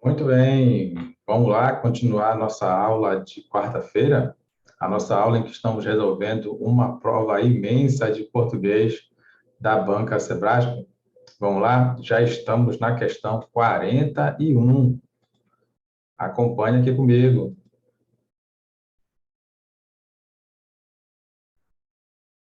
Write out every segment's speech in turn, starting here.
Muito bem, vamos lá continuar a nossa aula de quarta-feira, a nossa aula em que estamos resolvendo uma prova imensa de português da Banca Sebrasco. Vamos lá, já estamos na questão 41. Acompanhe aqui comigo.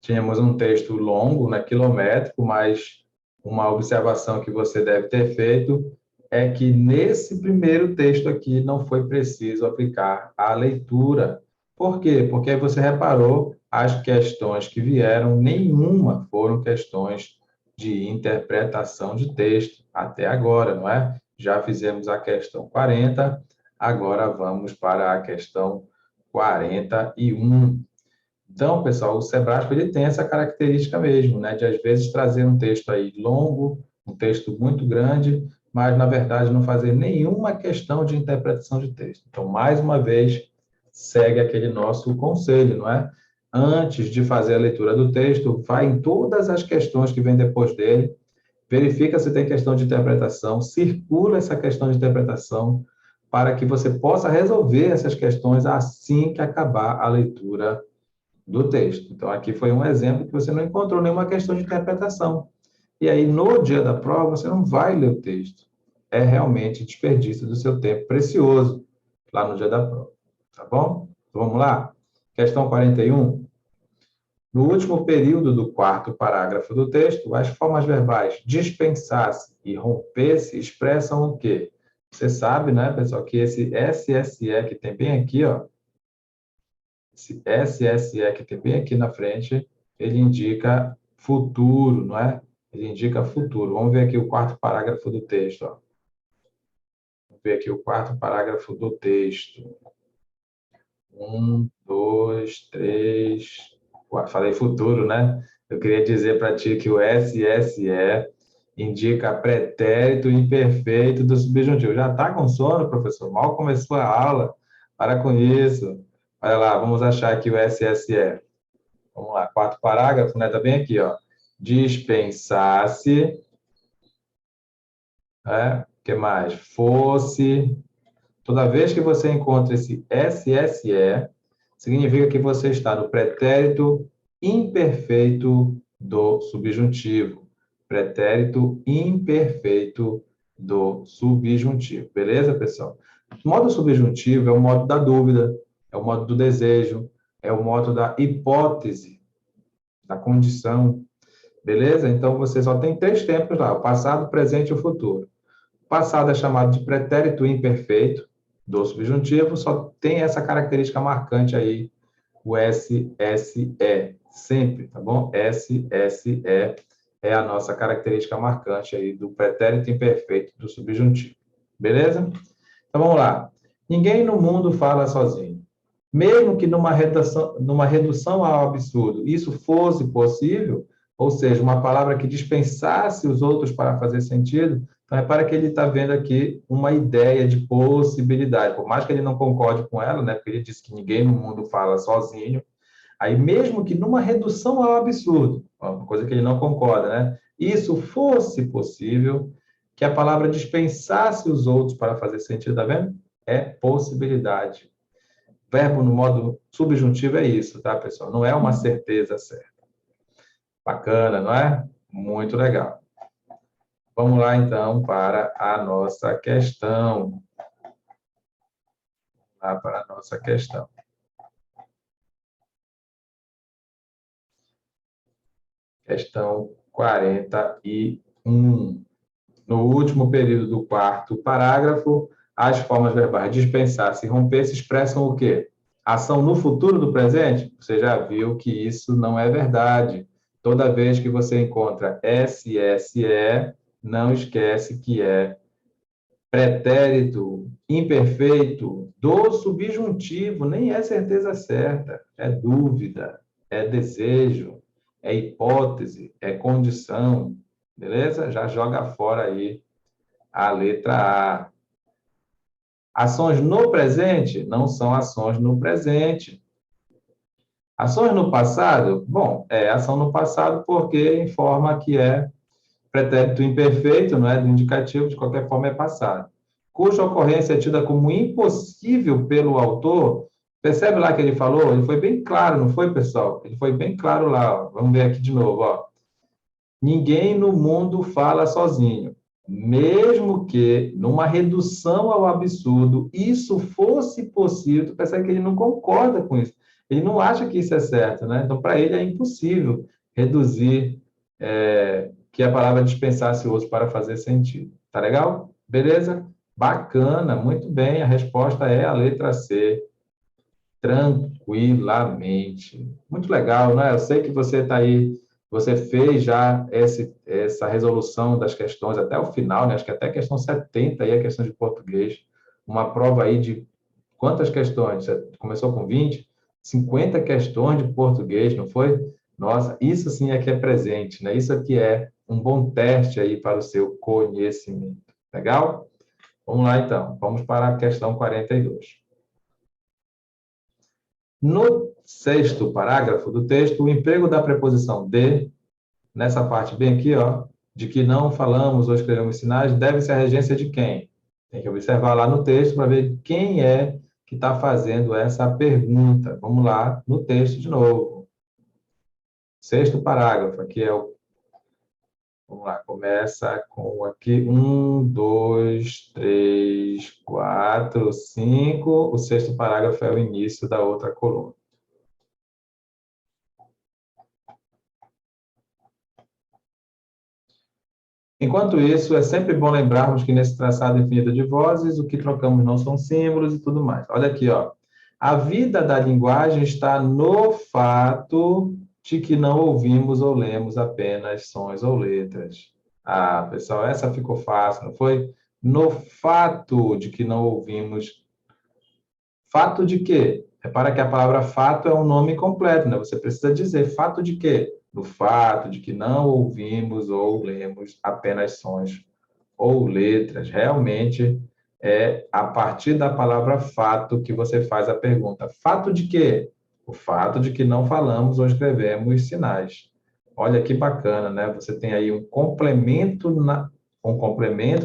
Tínhamos um texto longo, né, quilométrico, mas uma observação que você deve ter feito é que nesse primeiro texto aqui não foi preciso aplicar a leitura. Por quê? Porque você reparou as questões que vieram, nenhuma foram questões de interpretação de texto até agora, não é? Já fizemos a questão 40, agora vamos para a questão 41. Então, pessoal, o Sebrasco ele tem essa característica mesmo, né, de às vezes trazer um texto aí longo, um texto muito grande, mas na verdade não fazer nenhuma questão de interpretação de texto. Então, mais uma vez, segue aquele nosso conselho, não é? Antes de fazer a leitura do texto, vai em todas as questões que vêm depois dele, verifica se tem questão de interpretação, circula essa questão de interpretação para que você possa resolver essas questões assim que acabar a leitura do texto. Então, aqui foi um exemplo que você não encontrou nenhuma questão de interpretação. E aí, no dia da prova, você não vai ler o texto. É realmente desperdício do seu tempo precioso lá no dia da prova. Tá bom? Então, vamos lá? Questão 41. No último período do quarto parágrafo do texto, as formas verbais dispensasse e romper-se expressam o quê? Você sabe, né, pessoal, que esse SSE que tem bem aqui, ó, esse SSE que tem bem aqui na frente, ele indica futuro, não é? Ele indica futuro. Vamos ver aqui o quarto parágrafo do texto. Ó. Vamos ver aqui o quarto parágrafo do texto. 1, 2, 3. Falei futuro, né? Eu queria dizer para ti que o SSE indica pretérito imperfeito do subjuntivo. Já está com sono, professor? Mal começou a aula. Para com isso. Olha lá, vamos achar aqui o SSE. Vamos lá, quarto parágrafo, né? Tá bem aqui, ó. Dispensasse, né? O que mais? Fosse. Toda vez que você encontra esse SSE, significa que você está no pretérito imperfeito do subjuntivo. Pretérito imperfeito do subjuntivo. Beleza, pessoal? O modo subjuntivo é o modo da dúvida, é o modo do desejo, é o modo da hipótese, da condição. Beleza? Então, você só tem três tempos lá, o passado, o presente e o futuro. O passado é chamado de pretérito imperfeito do subjuntivo, só tem essa característica marcante aí, o SSE, sempre, tá bom? SSE é a nossa característica marcante aí do pretérito imperfeito do subjuntivo. Beleza? Então, vamos lá. Ninguém no mundo fala sozinho. Mesmo que numa redução ao absurdo isso fosse possível, ou seja, uma palavra que dispensasse os outros para fazer sentido, então repara que ele está vendo aqui uma ideia de possibilidade, por mais que ele não concorde com ela, né, porque ele disse que ninguém no mundo fala sozinho, aí mesmo que numa redução ao absurdo, uma coisa que ele não concorda, né, isso fosse possível, que a palavra dispensasse os outros para fazer sentido, tá vendo? É possibilidade. Verbo no modo subjuntivo é isso, tá, pessoal? Não é uma certeza certa. Bacana, não é? Muito legal. Vamos lá, então, para a nossa questão. Lá para a nossa questão. Questão 41. No último período do quarto parágrafo, as formas verbais dispensar-se e romper-se expressam o quê? Ação no futuro do presente? Você já viu que isso não é verdade. Toda vez que você encontra SSE, não esquece que é pretérito imperfeito do subjuntivo, nem é certeza certa, é dúvida, é desejo, é hipótese, é condição, beleza? Já joga fora aí a letra A. Ações no presente não são ações no presente. Ações no passado, bom, é ação no passado porque informa que é pretérito imperfeito, não é? Do indicativo, de qualquer forma, é passado. cuja ocorrência é tida como impossível pelo autor, percebe lá que ele falou? Ele foi bem claro, não foi, pessoal? Ele foi bem claro lá, ó. Vamos ver aqui de novo, ó. Ninguém no mundo fala sozinho. Mesmo que, numa redução ao absurdo, isso fosse possível, tu percebe que ele não concorda com isso. Ele não acha que isso é certo, né? Então, para ele é impossível reduzir, que a palavra dispensasse o uso para fazer sentido. Tá legal? Beleza? Bacana, muito bem. A resposta é a letra C, tranquilamente. Muito legal, né? Eu sei que você está aí, você fez já essa resolução das questões até o final, né? Acho que até a questão 70 aí é a questão de português. Uma prova aí de quantas questões? Você começou com 20, 50 questões de português, não foi? Nossa, isso sim é que é presente, né? Isso aqui é um bom teste aí para o seu conhecimento. Legal? Vamos lá, então. Vamos para a questão 42. No sexto parágrafo do texto, o emprego da preposição de, nessa parte bem aqui, ó, de que não falamos ou escrevemos sinais, deve-se à regência de quem? Tem que observar lá no texto para ver quem é que está fazendo essa pergunta. Vamos lá no texto de novo. Sexto parágrafo, aqui é o. Vamos lá, começa com aqui 1, 2, 3, 4, 5. O sexto parágrafo é o início da outra coluna. Enquanto isso, é sempre bom lembrarmos que nesse traçado infinito de vozes, o que trocamos não são símbolos e tudo mais. Olha aqui, ó. A vida da linguagem está no fato de que não ouvimos ou lemos apenas sons ou letras. Ah, pessoal, essa ficou fácil, não foi? No fato de que não ouvimos. Fato de quê? Repara que a palavra fato é um nome completo, né? Você precisa dizer fato de quê? No fato de que não ouvimos ou lemos apenas sons ou letras. Realmente é a partir da palavra fato que você faz a pergunta. Fato de quê? O fato de que não falamos ou escrevemos sinais. Olha que bacana, né? Você tem aí um complemento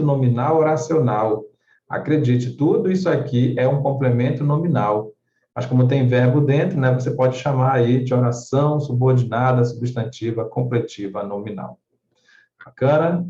nominal oracional. Acredite, tudo isso aqui é um complemento nominal. Mas como tem verbo dentro, né, você pode chamar aí de oração subordinada, substantiva, completiva, nominal. Bacana?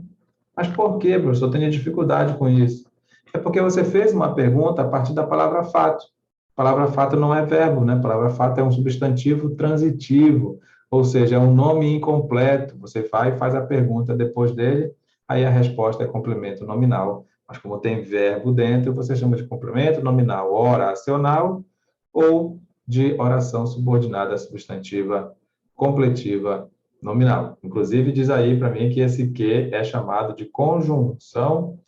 Mas por que, professor? Eu tenho dificuldade com isso. É porque você fez uma pergunta a partir da palavra fato. A palavra fato não é verbo, né? A palavra fato é um substantivo transitivo, ou seja, é um nome incompleto. Você vai e faz a pergunta depois dele, aí a resposta é complemento nominal. Mas como tem verbo dentro, você chama de complemento nominal oracional ou de oração subordinada substantiva completiva nominal. Inclusive, diz aí para mim que esse que é chamado de conjunção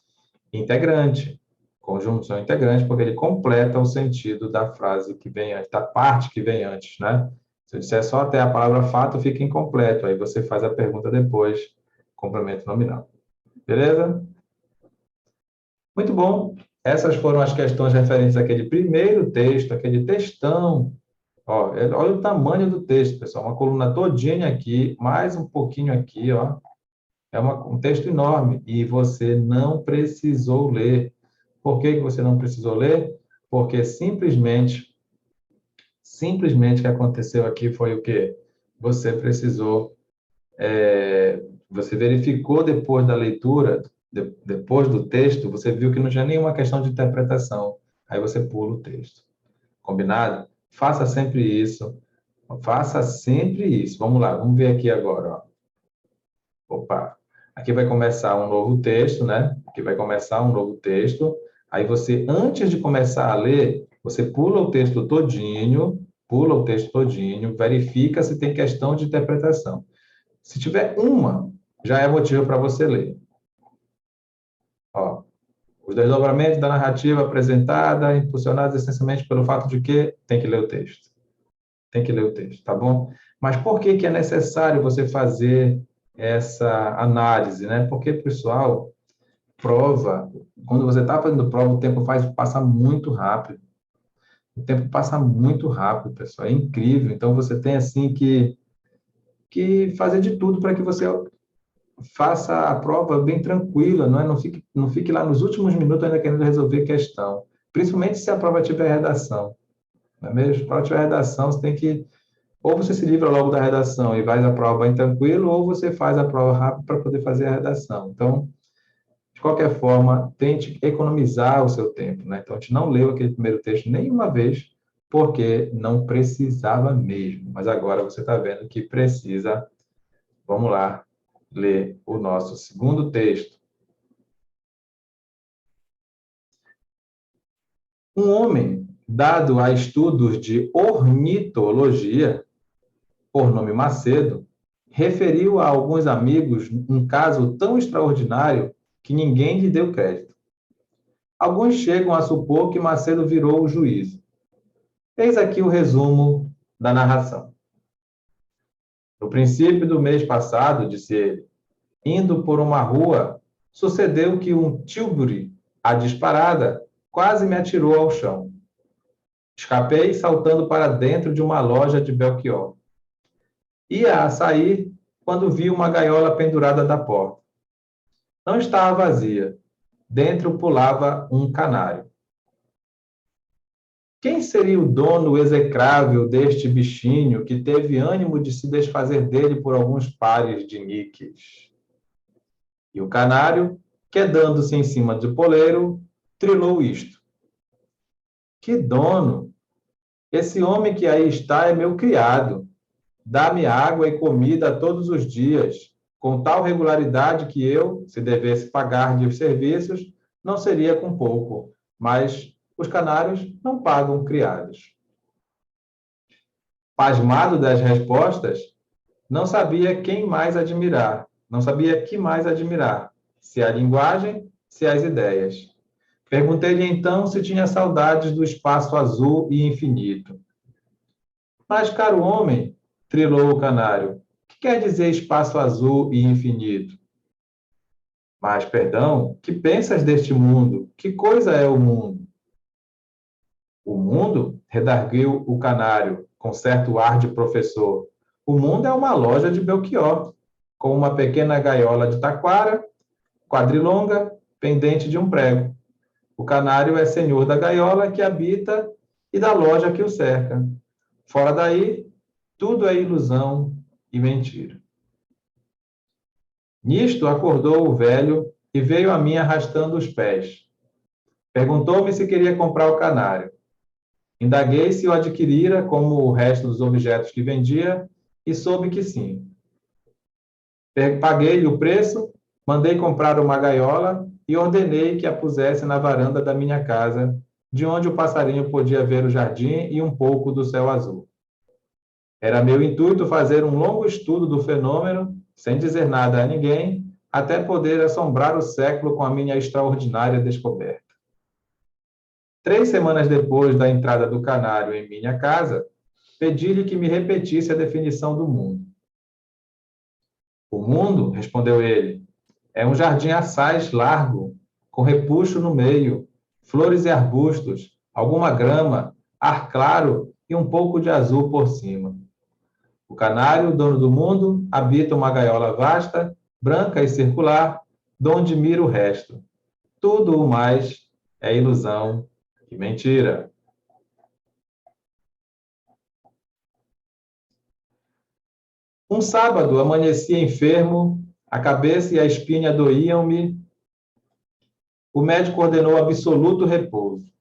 integrante. Conjunção integrante, porque ele completa o sentido da frase que vem antes, da parte que vem antes, né? Se eu disser só até a palavra fato, fica incompleto. Aí você faz a pergunta depois, complemento nominal. Beleza? Muito bom. Essas foram as questões referentes àquele primeiro texto, aquele textão. Ó, olha o tamanho do texto, pessoal. Uma coluna todinha aqui, mais um pouquinho aqui, ó. É um texto enorme e você não precisou ler. Por que que você não precisou ler? Porque simplesmente o que aconteceu aqui foi o quê? Você precisou, você verificou depois da leitura, depois do texto, você viu que não tinha nenhuma questão de interpretação. Aí você pula o texto. Combinado? Faça sempre isso. Faça sempre isso. Vamos lá, vamos ver aqui agora, ó. Opa, aqui vai começar um novo texto, né? Aqui vai começar um novo texto. Aí você, antes de começar a ler, você pula o texto todinho, verifica se tem questão de interpretação. Se tiver uma, já é motivo para você ler. Ó, os desdobramentos da narrativa apresentada, impulsionados essencialmente pelo fato de que tem que ler o texto. Tem que ler o texto, tá bom? Mas por que que é necessário você fazer essa análise, né? Porque, pessoal, prova, quando você está fazendo prova, o tempo passa muito rápido. O tempo passa muito rápido, pessoal, é incrível. Então, você tem, assim, que fazer de tudo para que você faça a prova bem tranquila, não é? Não fique lá nos últimos minutos ainda querendo resolver questão, principalmente se a prova tiver redação, não é mesmo? Se a prova tiver redação, você tem que, ou você se livra logo da redação e faz a prova bem tranquilo, ou você faz a prova rápido para poder fazer a redação. Então, de qualquer forma, tente economizar o seu tempo, né? Então, a gente não leu aquele primeiro texto nenhuma vez, porque não precisava mesmo, mas agora você está vendo que precisa. Vamos lá ler o nosso segundo texto. Um homem, dado a estudos de ornitologia, por nome Macedo, referiu a alguns amigos um caso tão extraordinário que ninguém lhe deu crédito. Alguns chegam a supor que Macedo virou o juízo. Eis aqui o resumo da narração. No princípio do mês passado, disse ele, indo por uma rua, sucedeu que um tilbury, à disparada, quase me atirou ao chão. Escapei saltando para dentro de uma loja de Belchior. Ia a sair quando vi uma gaiola pendurada da porta. Não estava vazia. Dentro pulava um canário. Quem seria o dono execrável deste bichinho que teve ânimo de se desfazer dele por alguns pares de níqueis? E o canário, quedando-se em cima do poleiro, trilou isto. Que dono! Esse homem que aí está é meu criado. Dá-me água e comida todos os dias, com tal regularidade que eu, se devesse pagar-lhe os serviços, não seria com pouco, mas os canários não pagam criados. Pasmado das respostas, não sabia quem mais admirar, não sabia que mais admirar, se a linguagem, se as ideias. Perguntei-lhe então se tinha saudades do espaço azul e infinito. Mas, caro homem, trilou o canário, que quer dizer espaço azul e infinito? Mas, perdão, que pensas deste mundo? Que coisa é o mundo? O mundo, redarguiu o canário, com certo ar de professor. O mundo é uma loja de Belchior, com uma pequena gaiola de taquara, quadrilonga, pendente de um prego. O canário é senhor da gaiola que habita e da loja que o cerca. Fora daí, tudo é ilusão e mentira. Nisto acordou o velho e veio a mim arrastando os pés. Perguntou-me se queria comprar o canário. Indaguei se o adquirira como o resto dos objetos que vendia e soube que sim. Paguei-lhe o preço, mandei comprar uma gaiola e ordenei que a pusesse na varanda da minha casa, de onde o passarinho podia ver o jardim e um pouco do céu azul. Era meu intuito fazer um longo estudo do fenômeno, sem dizer nada a ninguém, até poder assombrar o século com a minha extraordinária descoberta. 3 semanas depois da entrada do canário em minha casa, pedi-lhe que me repetisse a definição do mundo. O mundo, respondeu ele, é um jardim assaz largo, com repuxo no meio, flores e arbustos, alguma grama, ar claro e um pouco de azul por cima. O canário, dono do mundo, habita uma gaiola vasta, branca e circular, donde mira o resto. Tudo o mais é ilusão e mentira. Um sábado amanheci enfermo, a cabeça e a espinha doíam-me. O médico ordenou absoluto repouso.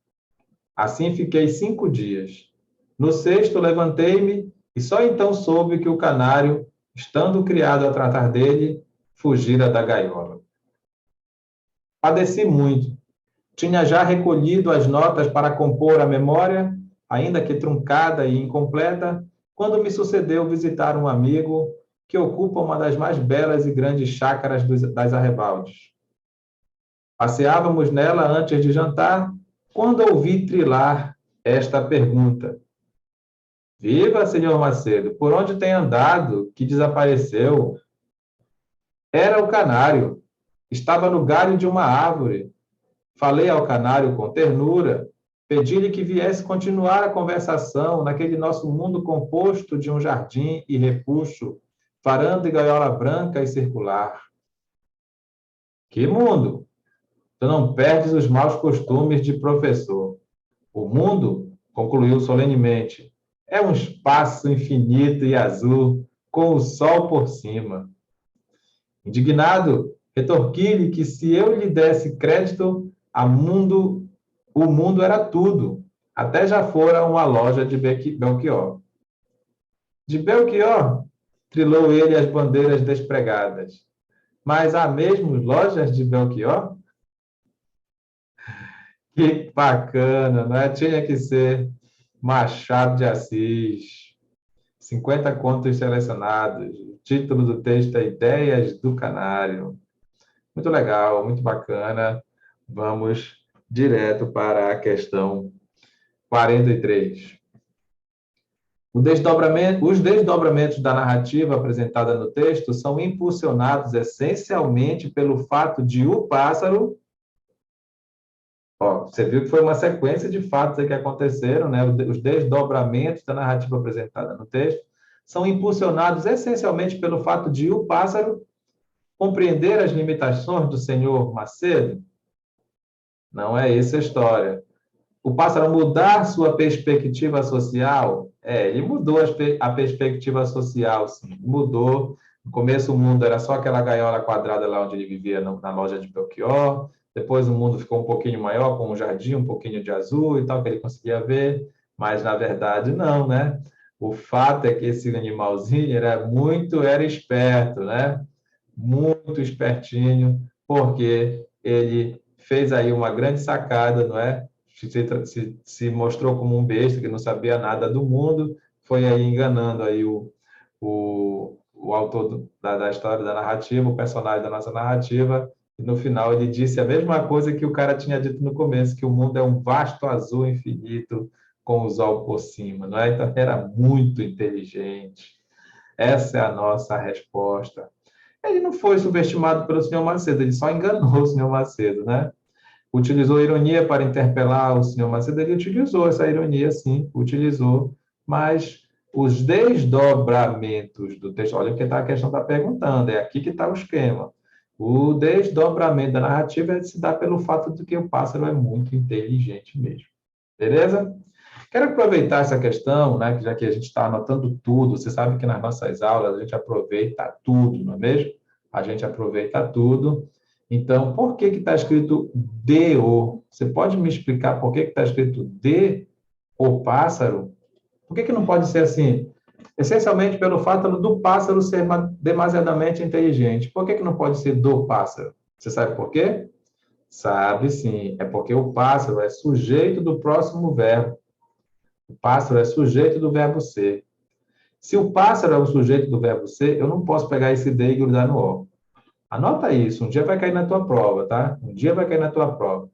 Assim fiquei 5 dias. No sexto, levantei-me e só então soube que o canário, estando o criado a tratar dele, fugira da gaiola. Padeci muito. Tinha já recolhido as notas para compor a memória, ainda que truncada e incompleta, quando me sucedeu visitar um amigo que ocupa uma das mais belas e grandes chácaras das arrebaldes. Passeávamos nela antes de jantar, quando ouvi trilar esta pergunta. Viva, senhor Macedo, por onde tem andado, que desapareceu? Era o canário. Estava no galho de uma árvore. Falei ao canário com ternura, pedi-lhe que viesse continuar a conversação naquele nosso mundo composto de um jardim e repuxo, varanda e gaiola branca e circular. Que mundo? Tu não perdes os maus costumes de professor. O mundo, concluiu solenemente, é um espaço infinito e azul, com o sol por cima. Indignado, retorqui-lhe que se eu lhe desse crédito, o mundo era tudo, até já fora uma loja de Belchior. De Belchior, trilou ele as bandeiras despregadas. Mas há mesmo lojas de Belchior? Que bacana, não é? Tinha que ser Machado de Assis. 50 contos selecionados. O título do texto é Ideias do Canário. Muito legal, muito bacana. Vamos direto para a questão 43. Os desdobramentos da narrativa apresentada no texto são impulsionados essencialmente pelo fato de o pássaro. Ó, você viu que foi uma sequência de fatos aí que aconteceram, né? Os desdobramentos da narrativa apresentada no texto são impulsionados essencialmente pelo fato de o pássaro compreender as limitações do senhor Macedo. Não é essa a história. O pássaro mudar sua perspectiva social, ele mudou a perspectiva social, sim, mudou. No começo o mundo era só aquela gaiola quadrada lá onde ele vivia na loja de Belchior, depois o mundo ficou um pouquinho maior, com um jardim, um pouquinho de azul e tal, que ele conseguia ver, mas na verdade não, né? O fato é que esse animalzinho era esperto, né? Muito espertinho, porque ele fez aí uma grande sacada, não é? Se mostrou como um besta que não sabia nada do mundo, foi aí enganando aí o autor da história, da narrativa, o personagem da nossa narrativa, e no final ele disse a mesma coisa que o cara tinha dito no começo, que o mundo é um vasto azul infinito com o sol por cima, não é? Então era muito inteligente. Essa é a nossa resposta. Ele não foi subestimado pelo senhor Macedo, ele só enganou o senhor Macedo, né? Utilizou ironia para interpelar o senhor Macedo, ele utilizou essa ironia, sim, utilizou, mas os desdobramentos do texto, olha o que a questão está perguntando, é aqui que está o esquema. O desdobramento da narrativa se dá pelo fato de que o pássaro é muito inteligente mesmo. Beleza? Quero aproveitar essa questão, né, já que a gente está anotando tudo, você sabe que nas nossas aulas a gente aproveita tudo, não é mesmo? A gente aproveita tudo. Então, por que está escrito de-o? Você pode me explicar por que está escrito de o pássaro? Por que não pode ser assim? Essencialmente pelo fato do pássaro ser demasiadamente inteligente. Por que não pode ser do pássaro? Você sabe por quê? Sabe sim. É porque o pássaro é sujeito do próximo verbo. O pássaro é sujeito do verbo ser. Se o pássaro é o sujeito do verbo ser, eu não posso pegar esse de e grudar no o. Anota isso, um dia vai cair na tua prova, tá? Um dia vai cair na tua prova.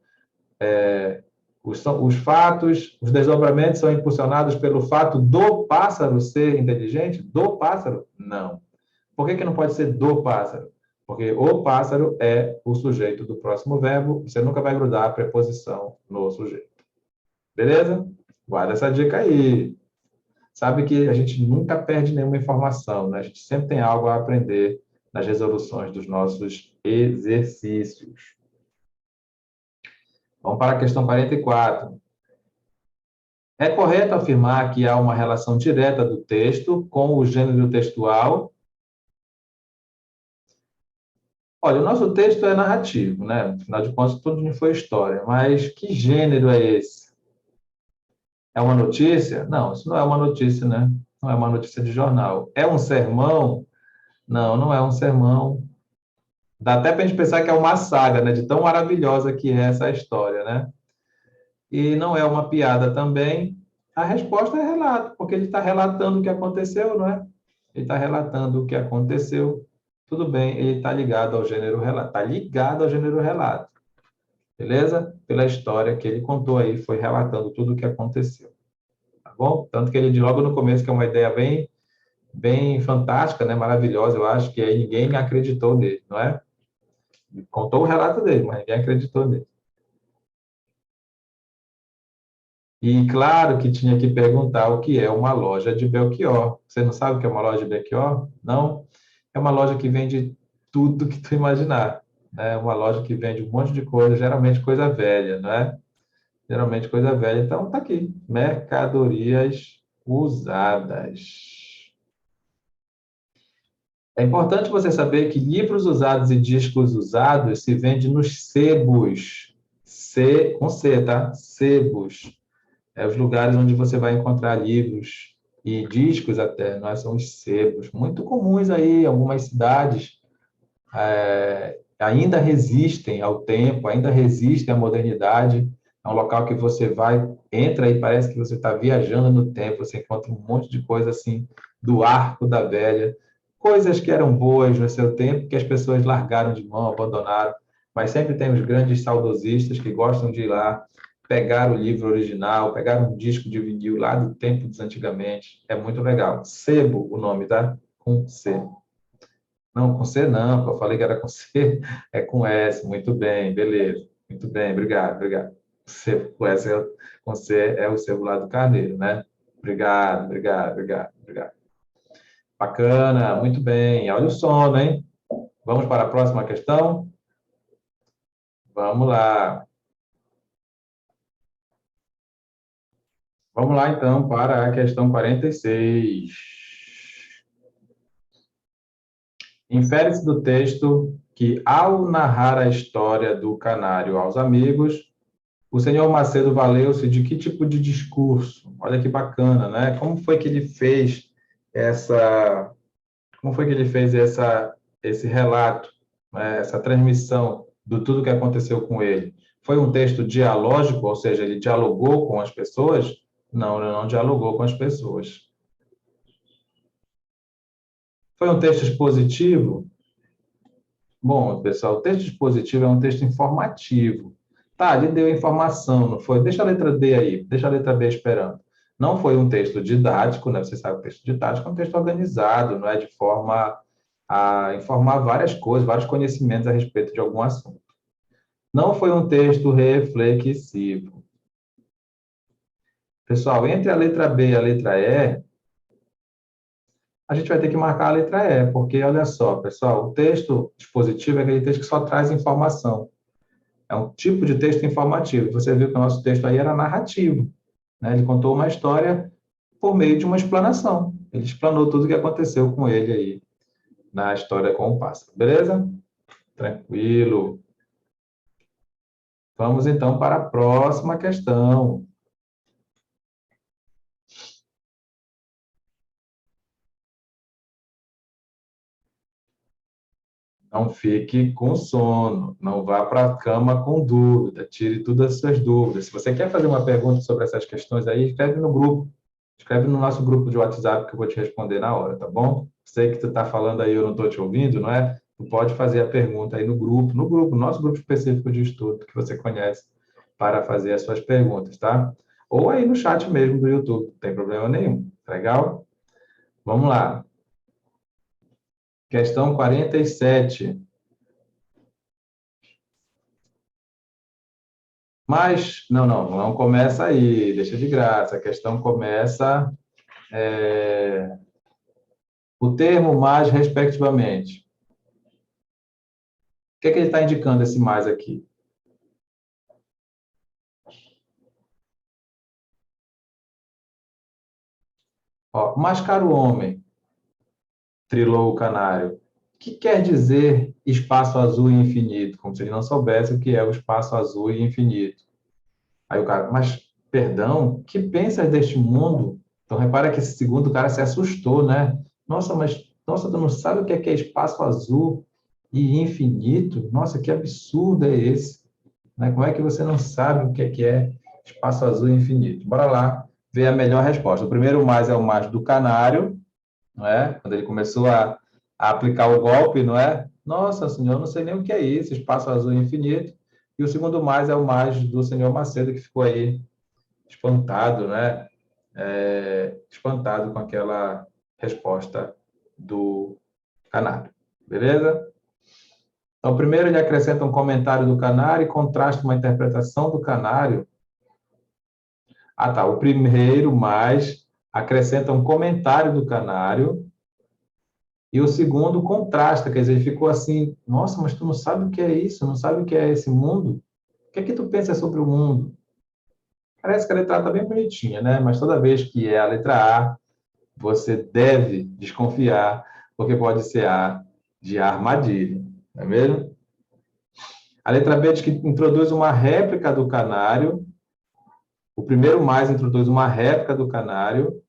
Os fatos, os desdobramentos são impulsionados pelo fato do pássaro ser inteligente? Do pássaro? Não. Por que não pode ser do pássaro? Porque o pássaro é o sujeito do próximo verbo, você nunca vai grudar a preposição no sujeito. Beleza? Guarda essa dica aí. Sabe que a gente nunca perde nenhuma informação, né? A gente sempre tem algo a aprender nas resoluções dos nossos exercícios. Vamos para a questão 44. É correto afirmar que há uma relação direta do texto com o gênero textual? Olha, o nosso texto é narrativo, né? Afinal de contas, tudo não foi história. Mas que gênero é esse? É uma notícia? Não, isso não é uma notícia, né? Não é uma notícia de jornal. É um sermão? Não, não é um sermão. Dá até para a gente pensar que é uma saga, né? De tão maravilhosa que é essa história, né? E não é uma piada também. A resposta é relato, porque ele está relatando o que aconteceu, não é? Ele está relatando o que aconteceu. Tudo bem, ele está ligado ao gênero relato. Está ligado ao gênero relato. Beleza? Pela história que ele contou aí, foi relatando tudo o que aconteceu. Tá bom? Tanto que ele diz logo no começo que é uma ideia bem fantástica, né? Maravilhosa, eu acho que aí ninguém acreditou nele, não é? Ele contou o relato dele, mas ninguém acreditou nele. E claro que tinha que perguntar o que é uma loja de Belchior. Você não sabe o que é uma loja de Belchior? Não? É uma loja que vende tudo que tu imaginar. né? Uma loja que vende um monte de coisa, geralmente coisa velha, não é? Geralmente coisa velha. Então, tá aqui, mercadorias usadas. É importante você saber que livros usados e discos usados se vende nos sebos. C, com C, tá? Sebos. É os lugares onde você vai encontrar livros e discos até, nós são os sebos. Muito comuns aí, algumas cidades ainda resistem ao tempo, ainda resistem à modernidade. É um local que você vai, entra e parece que você está viajando no tempo, você encontra um monte de coisa assim do arco da velha, coisas que eram boas no seu tempo, que as pessoas largaram de mão, abandonaram, mas sempre tem os grandes saudosistas que gostam de ir lá, pegar o livro original, pegar um disco de vinil lá do tempo dos antigamente, é muito legal. Sebo, o nome, tá? Com C. Não, com C não, eu falei que era com C, é com S, muito bem, beleza. Muito bem, obrigado, obrigado. C, com S, com C é o celular do Carneiro, né? Obrigado, obrigado, obrigado, obrigado. Bacana, muito bem. Olha o sono, hein? Vamos para a próxima questão? Vamos lá. Vamos lá, então, para a questão 46. Infere-se do texto que, ao narrar a história do canário aos amigos, o senhor Macedo valeu-se de que tipo de discurso? Olha que bacana, né? Como foi que ele fez essa, como foi que ele fez esse relato, né? Essa transmissão do tudo que aconteceu com ele? Foi um texto dialógico, ou seja, ele dialogou com as pessoas? Não, ele não dialogou com as pessoas. Foi um texto expositivo? Bom, pessoal, o texto expositivo é um texto informativo. Tá, ele deu informação, não foi? Deixa a letra D aí, deixa a letra B esperando. Não foi um texto didático, né? Você sabe que o texto didático é um texto organizado, não é de forma a informar várias coisas, vários conhecimentos a respeito de algum assunto. Não foi um texto reflexivo. Pessoal, entre a letra B e a letra E, a gente vai ter que marcar a letra E, porque olha só, pessoal, o texto expositivo é aquele texto que só traz informação. É um tipo de texto informativo. Você viu que o nosso texto aí era narrativo, né? Ele contou uma história por meio de uma explanação. Ele explanou tudo o que aconteceu com ele aí na história com o pássaro. Beleza? Tranquilo. Vamos então para a próxima questão. Não fique com sono, não vá para a cama com dúvida, tire todas as suas dúvidas. Se você quer fazer uma pergunta sobre essas questões aí, escreve no grupo, escreve no nosso grupo de WhatsApp que eu vou te responder na hora, tá bom? Sei que tu está falando aí, eu não estou te ouvindo, não é? Tu pode fazer a pergunta aí no nosso grupo específico de estudo que você conhece, para fazer as suas perguntas, tá? Ou aí no chat mesmo do YouTube, não tem problema nenhum, tá legal? Vamos lá. Questão 47. Mas, não começa aí, deixa de graça. A questão começa o termo mais, respectivamente. O que é que ele está indicando esse mais aqui? Ó, mais caro homem, trilou o canário. O que quer dizer espaço azul e infinito? Como se ele não soubesse o que é o espaço azul e infinito. Aí o cara, mas, perdão, que pensas deste mundo? Então, repara que esse segundo cara se assustou, né? Nossa, tu não sabe o que é espaço azul e infinito? Nossa, que absurdo é esse? Né? Como é que você não sabe o que é espaço azul e infinito? Bora lá ver a melhor resposta. O primeiro mais é o mais do canário, não é? Quando ele começou a aplicar o golpe, não é? Nossa, senhor, eu não sei nem o que é isso, espaço azul e infinito. E o segundo mais é o mais do senhor Macedo, que ficou aí espantado, né? Espantado com aquela resposta do canário. Beleza? Então, primeiro ele acrescenta um comentário do canário e contrasta uma interpretação do canário. Ah, tá. O primeiro mais acrescenta um comentário do canário E o segundo contrasta, quer dizer, ele ficou assim, nossa, mas tu não sabe o que é isso, não sabe o que é esse mundo? O que é que tu pensa sobre o mundo? Parece que a letra A está bem bonitinha, né? Mas toda vez que é a letra A, você deve desconfiar, porque pode ser A de armadilha, não é mesmo? A letra B diz que introduz uma réplica do canário. O primeiro mais introduz uma réplica do canário.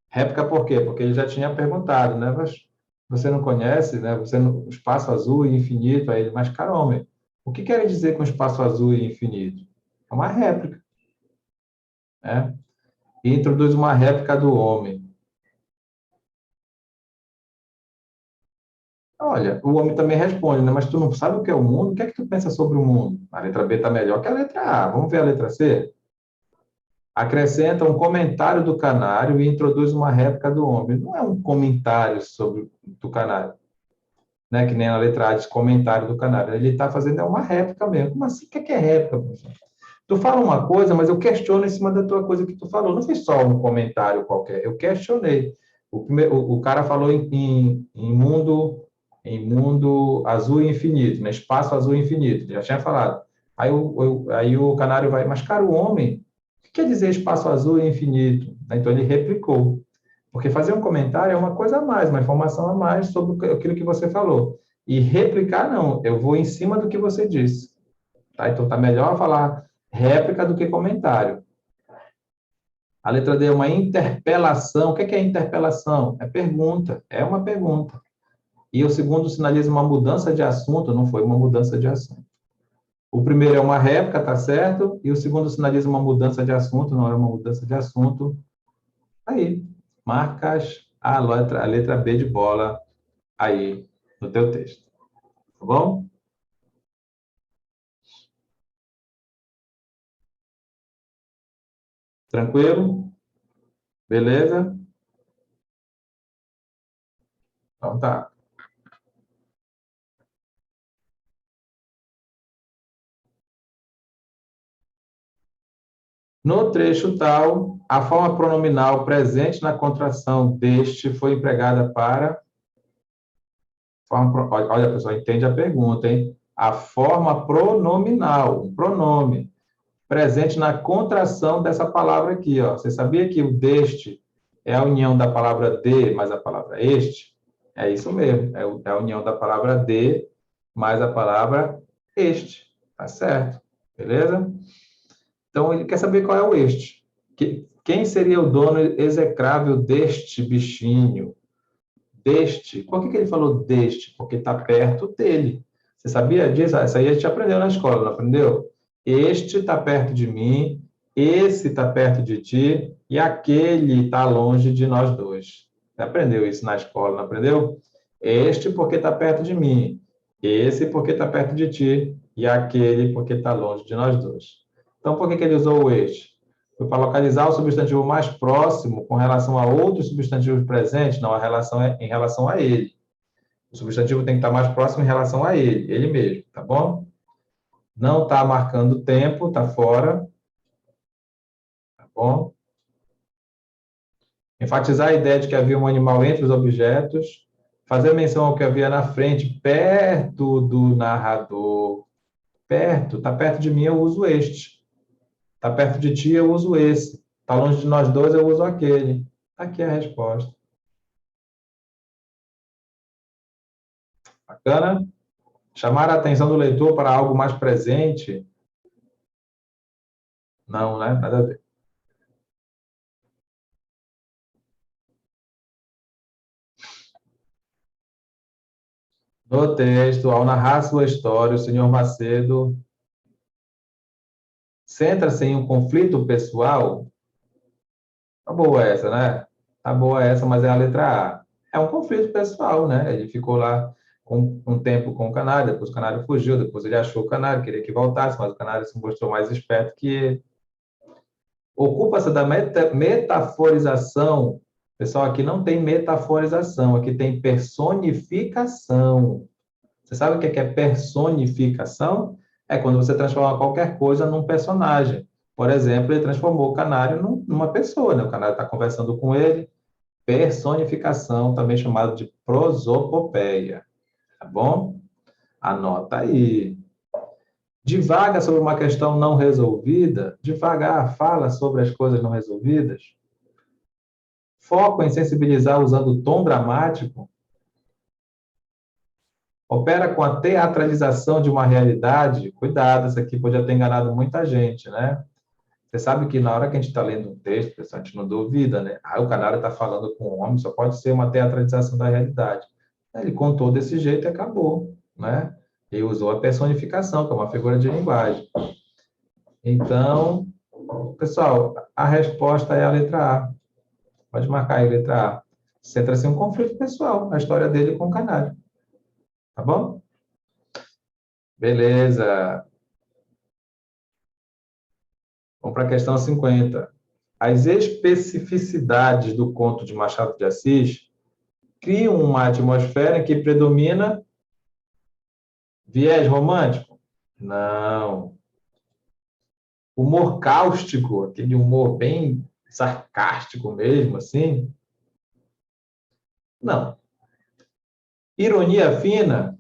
Réplica por quê? Porque ele já tinha perguntado, né? Mas você não conhece, né? Você não, espaço azul e infinito. Aí ele, mas caramba, o que quer dizer com espaço azul e infinito? É uma réplica, né? E introduz uma réplica do homem. Olha, o homem também responde, né? Mas tu não sabe o que é o mundo? O que é que tu pensa sobre o mundo? A letra B está melhor que a letra A. Vamos ver a letra C? Acrescenta um comentário do canário e introduz uma réplica do homem. Não é um comentário sobre do canário, né? Que nem a letra A diz comentário do canário. Ele está fazendo uma réplica mesmo. Como assim? O que é réplica, professor? Tu fala uma coisa, mas eu questiono em cima da tua coisa que tu falou. Não foi só um comentário qualquer. Eu questionei. O cara falou em mundo azul e infinito, né? Espaço azul e infinito. Já tinha falado. Aí o canário vai, mas cara, o homem, o que quer dizer espaço azul e infinito? Então ele replicou. Porque fazer um comentário é uma coisa a mais, uma informação a mais sobre aquilo que você falou. E replicar, não. Eu vou em cima do que você disse. Tá? Então tá melhor falar réplica do que comentário. A letra D é uma interpelação. O que é interpelação? É pergunta, é uma pergunta. E o segundo sinaliza uma mudança de assunto, não foi uma mudança de assunto. O primeiro é uma réplica, tá certo? E o segundo sinaliza uma mudança de assunto, não é uma mudança de assunto. Aí, marcas a letra B de bola aí no teu texto. Tá bom? Tranquilo? Beleza? Então tá. No trecho tal, a forma pronominal presente na contração deste foi empregada para. Olha, pessoal, entende a pergunta, hein? A forma pronominal, um pronome, presente na contração dessa palavra aqui, ó. Você sabia que o deste é a união da palavra de mais a palavra este? É isso mesmo, é a união da palavra de mais a palavra este. Tá certo? Beleza? Então, ele quer saber qual é o este. Quem seria o dono execrável deste bichinho? Deste. Por que ele falou deste? Porque está perto dele. Você sabia disso? Isso aí a gente aprendeu na escola, não aprendeu? Este está perto de mim, esse está perto de ti e aquele está longe de nós dois. Você aprendeu isso na escola, não aprendeu? Este porque está perto de mim, esse porque está perto de ti e aquele porque está longe de nós dois. Então, por que ele usou o este? Foi para localizar o substantivo mais próximo com relação a outros substantivos presentes? Não, a relação é em relação a ele. O substantivo tem que estar mais próximo em relação a ele mesmo, tá bom? Não está marcando tempo, está fora, tá bom? Enfatizar a ideia de que havia um animal entre os objetos, fazer menção ao que havia na frente, perto do narrador. Perto, está perto de mim, eu uso este. Está perto de ti, eu uso esse. Está longe de nós dois, eu uso aquele. Aqui é a resposta. Bacana? Chamar a atenção do leitor para algo mais presente? Não, né? Nada a ver. No texto, ao narrar sua história, o senhor Macedo centra-se em um conflito pessoal. Tá boa essa, né? Tá boa essa, mas é a letra A. É um conflito pessoal, né? Ele ficou lá um tempo com o canário, depois o canário fugiu, depois ele achou o canário, queria que voltasse, mas o canário se mostrou mais esperto que ele. Ocupa-se da metaforização. Pessoal, aqui não tem metaforização, aqui tem personificação. Você sabe o que é personificação? É quando você transforma qualquer coisa num personagem. Por exemplo, ele transformou o canário numa pessoa, né? O canário está conversando com ele, Personificação, também chamado de prosopopeia, tá bom? Anota aí. Divaga sobre uma questão não resolvida, devagar, fala sobre as coisas não resolvidas. Foco em sensibilizar usando tom dramático. Opera com a teatralização de uma realidade. Cuidado, isso aqui pode ter enganado muita gente, né? Você sabe que na hora que a gente está lendo um texto, pessoal, a gente não duvida, né? Ah, o canário está falando com o homem, só pode ser uma teatralização da realidade. Ele contou desse jeito e acabou, né? Ele usou a personificação, que é uma figura de linguagem. Então, pessoal, a resposta é a letra A. Pode marcar aí, letra A. Centra-se em um conflito pessoal, a história dele com o canário. Tá bom? Beleza. Vamos para a questão 50. As especificidades do conto de Machado de Assis criam uma atmosfera em que predomina viés romântico? Não. Humor cáustico, aquele humor bem sarcástico mesmo, assim? Não. Ironia fina?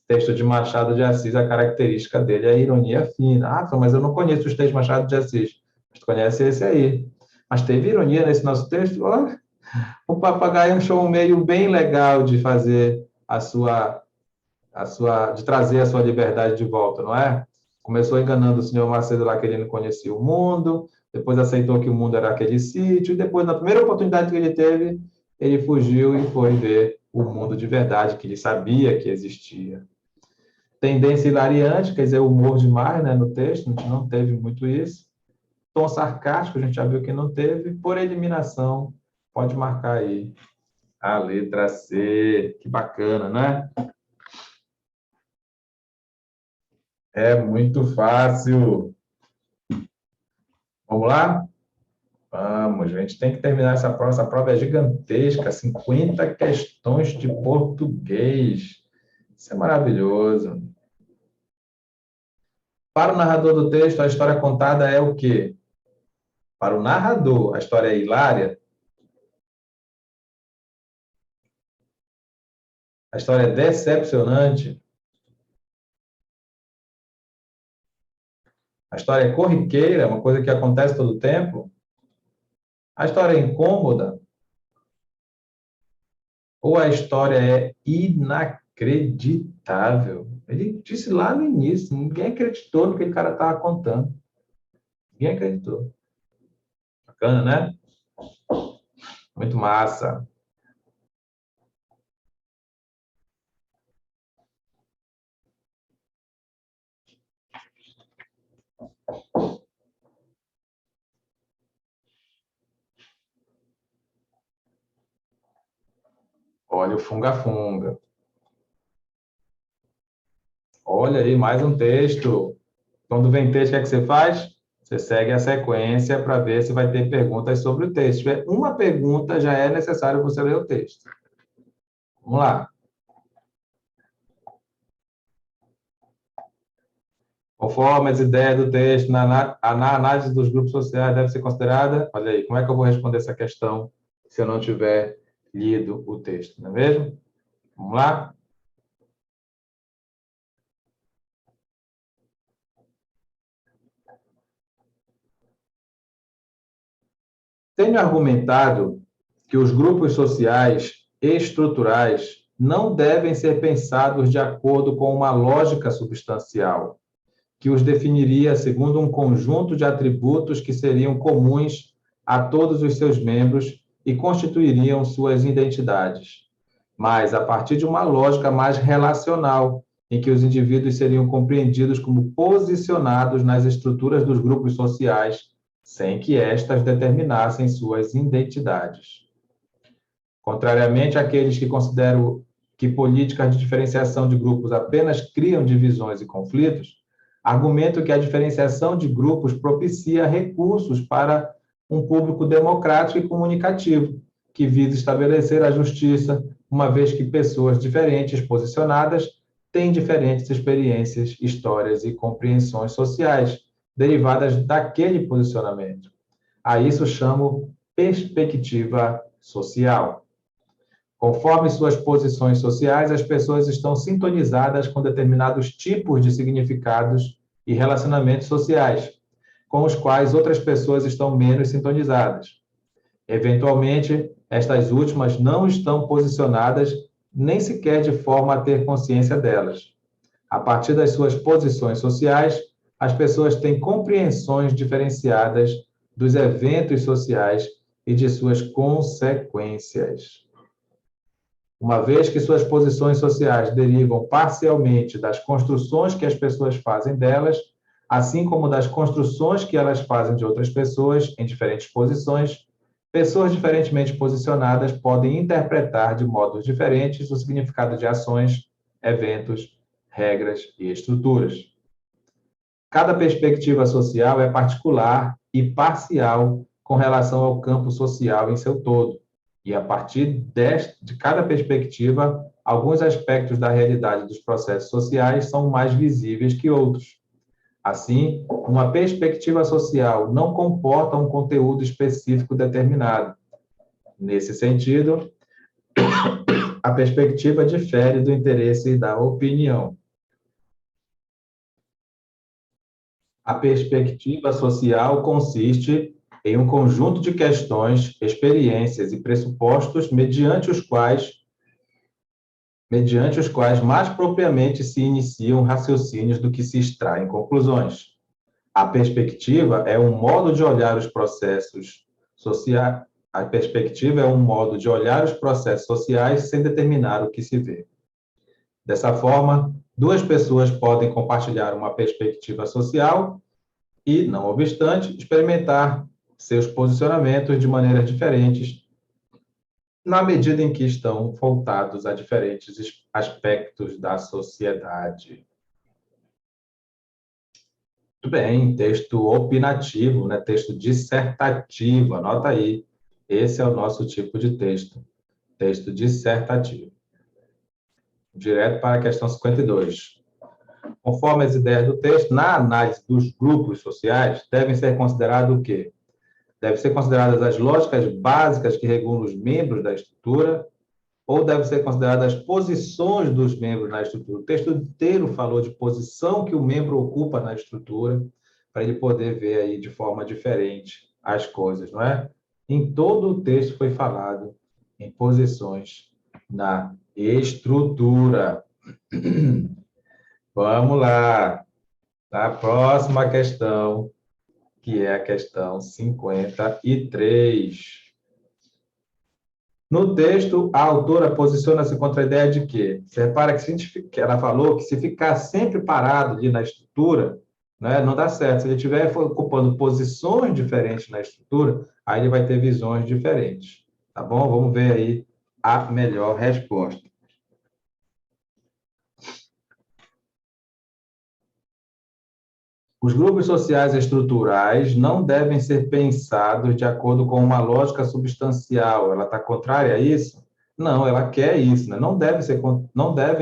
Texto de Machado de Assis, a característica dele é a ironia fina. Ah, mas eu não conheço os textos de Machado de Assis. Mas tu conhece esse aí. Mas teve ironia nesse nosso texto? Olha, o Papagaio achou um meio bem legal de fazer de trazer a sua liberdade de volta, não é? Começou enganando o senhor Macedo lá que ele não conhecia o mundo, depois aceitou que o mundo era aquele sítio, e depois, na primeira oportunidade que ele teve, ele fugiu e foi ver o mundo de verdade, que ele sabia que existia. Tendência hilariante, quer dizer, humor demais, né, no texto, a gente não teve muito isso. Tom sarcástico, a gente já viu que não teve. Por eliminação, pode marcar aí a letra C. Que bacana, né? É muito fácil. Vamos lá? Vamos, a gente tem que terminar essa prova. Essa prova é gigantesca, 50 questões de português. Isso é maravilhoso. Para o narrador do texto, a história contada é o quê? Para o narrador, a história é hilária? A história é decepcionante? A história é corriqueira, é uma coisa que acontece todo o tempo? A história é incômoda? Ou a história é inacreditável? Ele disse lá no início, ninguém acreditou no que o cara estava contando. Ninguém acreditou. Bacana, né? Muito massa. Olha o funga-funga. Olha aí, mais um texto. Quando vem texto, o que é que você faz? Você segue a sequência para ver se vai ter perguntas sobre o texto. Se tiver uma pergunta, já é necessário você ler o texto. Vamos lá. Conforme as ideias do texto, na análise dos grupos sociais deve ser considerada. Olha aí, como é que eu vou responder essa questão se eu não tiver lido o texto, não é mesmo? Vamos lá? Tenho argumentado que os grupos sociais estruturais não devem ser pensados de acordo com uma lógica substancial, que os definiria segundo um conjunto de atributos que seriam comuns a todos os seus membros e constituiriam suas identidades, mas a partir de uma lógica mais relacional, em que os indivíduos seriam compreendidos como posicionados nas estruturas dos grupos sociais, sem que estas determinassem suas identidades. Contrariamente àqueles que consideram que políticas de diferenciação de grupos apenas criam divisões e conflitos, argumento que a diferenciação de grupos propicia recursos para um público democrático e comunicativo, que visa estabelecer a justiça, uma vez que pessoas diferentes posicionadas têm diferentes experiências, histórias e compreensões sociais derivadas daquele posicionamento. A isso chamo perspectiva social. Conforme suas posições sociais, as pessoas estão sintonizadas com determinados tipos de significados e relacionamentos sociais, com os quais outras pessoas estão menos sintonizadas. Eventualmente, estas últimas não estão posicionadas nem sequer de forma a ter consciência delas. A partir das suas posições sociais, as pessoas têm compreensões diferenciadas dos eventos sociais e de suas consequências. Uma vez que suas posições sociais derivam parcialmente das construções que as pessoas fazem delas, assim como das construções que elas fazem de outras pessoas em diferentes posições, pessoas diferentemente posicionadas podem interpretar de modos diferentes o significado de ações, eventos, regras e estruturas. Cada perspectiva social é particular e parcial com relação ao campo social em seu todo. E, a partir de cada perspectiva, alguns aspectos da realidade dos processos sociais são mais visíveis que outros. Assim, uma perspectiva social não comporta um conteúdo específico determinado. Nesse sentido, a perspectiva difere do interesse e da opinião. A perspectiva social consiste em um conjunto de questões, experiências e pressupostos mediante os quais mais propriamente se iniciam raciocínios do que se extraem conclusões. A perspectiva é um modo de olhar os processos sociais. A perspectiva é um modo de olhar os processos sociais sem determinar o que se vê. Dessa forma, duas pessoas podem compartilhar uma perspectiva social e, não obstante, experimentar seus posicionamentos de maneiras diferentes, na medida em que estão voltados a diferentes aspectos da sociedade. Muito bem, texto opinativo, né? Texto dissertativo, anota aí. Esse é o nosso tipo de texto, texto dissertativo. Direto para a questão 52. Conforme as ideias do texto, na análise dos grupos sociais, devem ser considerados o quê? Devem ser consideradas as lógicas básicas que regulam os membros da estrutura, ou devem ser consideradas as posições dos membros na estrutura. O texto inteiro falou de posição que o membro ocupa na estrutura, para ele poder ver aí de forma diferente as coisas, não é? Em todo o texto foi falado em posições na estrutura. Vamos lá. A próxima questão, que é a questão 53. No texto, a autora posiciona-se contra a ideia de que, você repara que ela falou que se ficar sempre parado ali na estrutura, né, não dá certo. Se ele estiver ocupando posições diferentes na estrutura, aí ele vai ter visões diferentes. Tá bom? Vamos ver aí a melhor resposta. Os grupos sociais estruturais não devem ser pensados de acordo com uma lógica substancial. Ela está contrária a isso? Não, ela quer isso, né? Não devem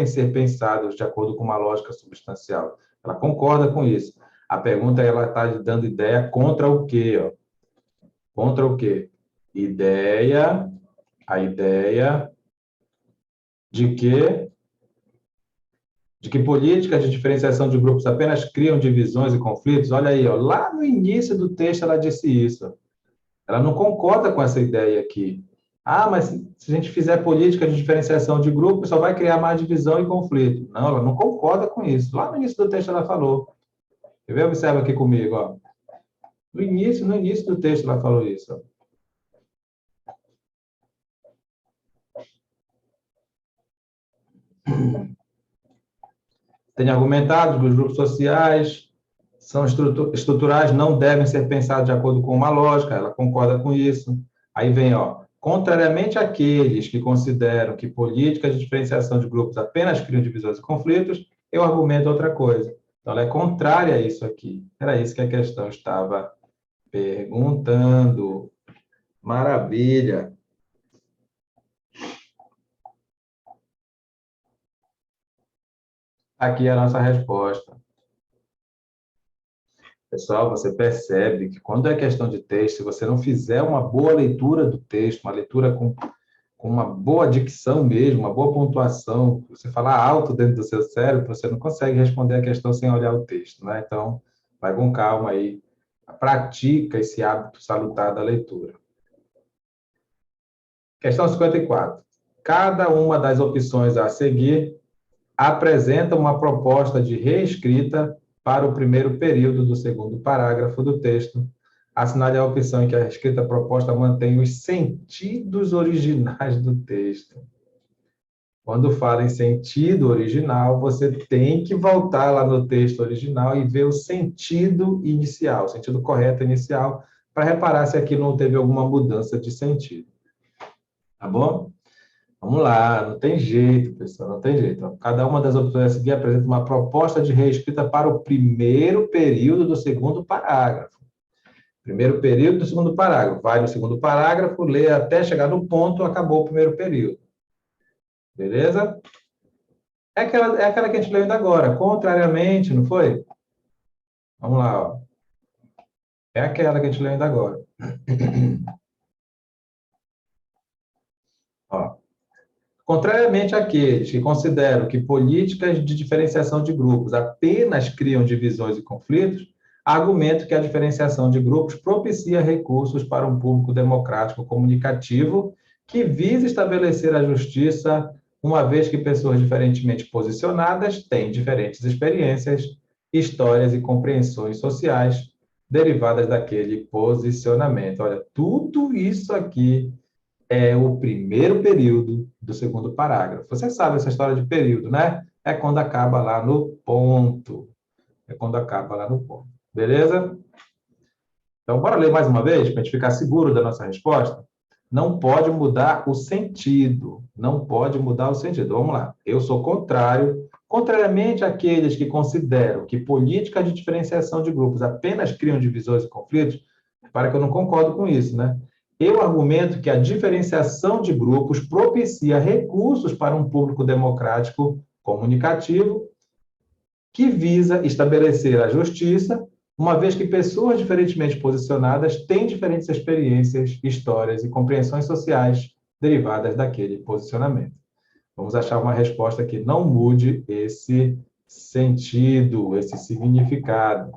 ser pensados de acordo com uma lógica substancial. Ela concorda com isso. A pergunta é, ela está dando ideia contra o quê? Ó? Contra o quê? A ideia de que políticas de diferenciação de grupos apenas criam divisões e conflitos. Olha aí, ó, lá no início do texto ela disse isso. Ela não concorda com essa ideia aqui. Ah, mas se a gente fizer política de diferenciação de grupos, só vai criar mais divisão e conflito. Não, ela não concorda com isso. Lá no início do texto ela falou. Quer ver? Observa aqui comigo. Ó. No início do texto ela falou isso. Ó. Tem argumentado que os grupos sociais são estruturais, não devem ser pensados de acordo com uma lógica, ela concorda com isso. Aí vem, ó, contrariamente àqueles que consideram que políticas de diferenciação de grupos apenas criam divisões e conflitos, eu argumento outra coisa. Então, ela é contrária a isso aqui. Era isso que a questão estava perguntando. Maravilha. Aqui é a nossa resposta. Pessoal, você percebe que quando é questão de texto, se você não fizer uma boa leitura do texto, uma leitura com uma boa dicção mesmo, uma boa pontuação, você falar alto dentro do seu cérebro, você não consegue responder a questão sem olhar o texto, né? Então, vai com calma aí, pratica esse hábito salutar da leitura. Questão 54. Cada uma das opções a seguir apresenta uma proposta de reescrita para o primeiro período do segundo parágrafo do texto. Assinale a opção em que a escrita proposta mantém os sentidos originais do texto. Quando fala em sentido original, você tem que voltar lá no texto original e ver o sentido inicial, o sentido correto inicial, para reparar se aqui não teve alguma mudança de sentido. Tá bom? Vamos lá, não tem jeito, pessoal, não tem jeito. Cada uma das opções a seguir apresenta uma proposta de reescrita para o primeiro período do segundo parágrafo. Primeiro período do segundo parágrafo. Vai no segundo parágrafo, lê até chegar no ponto, acabou o primeiro período. Beleza? É aquela que a gente leu ainda agora. Contrariamente, não foi? Vamos lá, ó. É aquela que a gente leu ainda agora. Ó. Contrariamente àqueles que consideram que políticas de diferenciação de grupos apenas criam divisões e conflitos, argumento que a diferenciação de grupos propicia recursos para um público democrático comunicativo que visa estabelecer a justiça, uma vez que pessoas diferentemente posicionadas têm diferentes experiências, histórias e compreensões sociais derivadas daquele posicionamento. Olha, tudo isso aqui é o primeiro período do segundo parágrafo. Você sabe essa história de período, né? É quando acaba lá no ponto. É quando acaba lá no ponto. Beleza? Então, bora ler mais uma vez, para a gente ficar seguro da nossa resposta? Não pode mudar o sentido. Não pode mudar o sentido. Vamos lá. Eu sou contrário. Contrariamente àqueles que consideram que políticas de diferenciação de grupos apenas criam divisões e conflitos, para que eu não concordo com isso, né? Eu argumento que a diferenciação de grupos propicia recursos para um público democrático comunicativo que visa estabelecer a justiça, uma vez que pessoas diferentemente posicionadas têm diferentes experiências, histórias e compreensões sociais derivadas daquele posicionamento. Vamos achar uma resposta que não mude esse sentido, esse significado.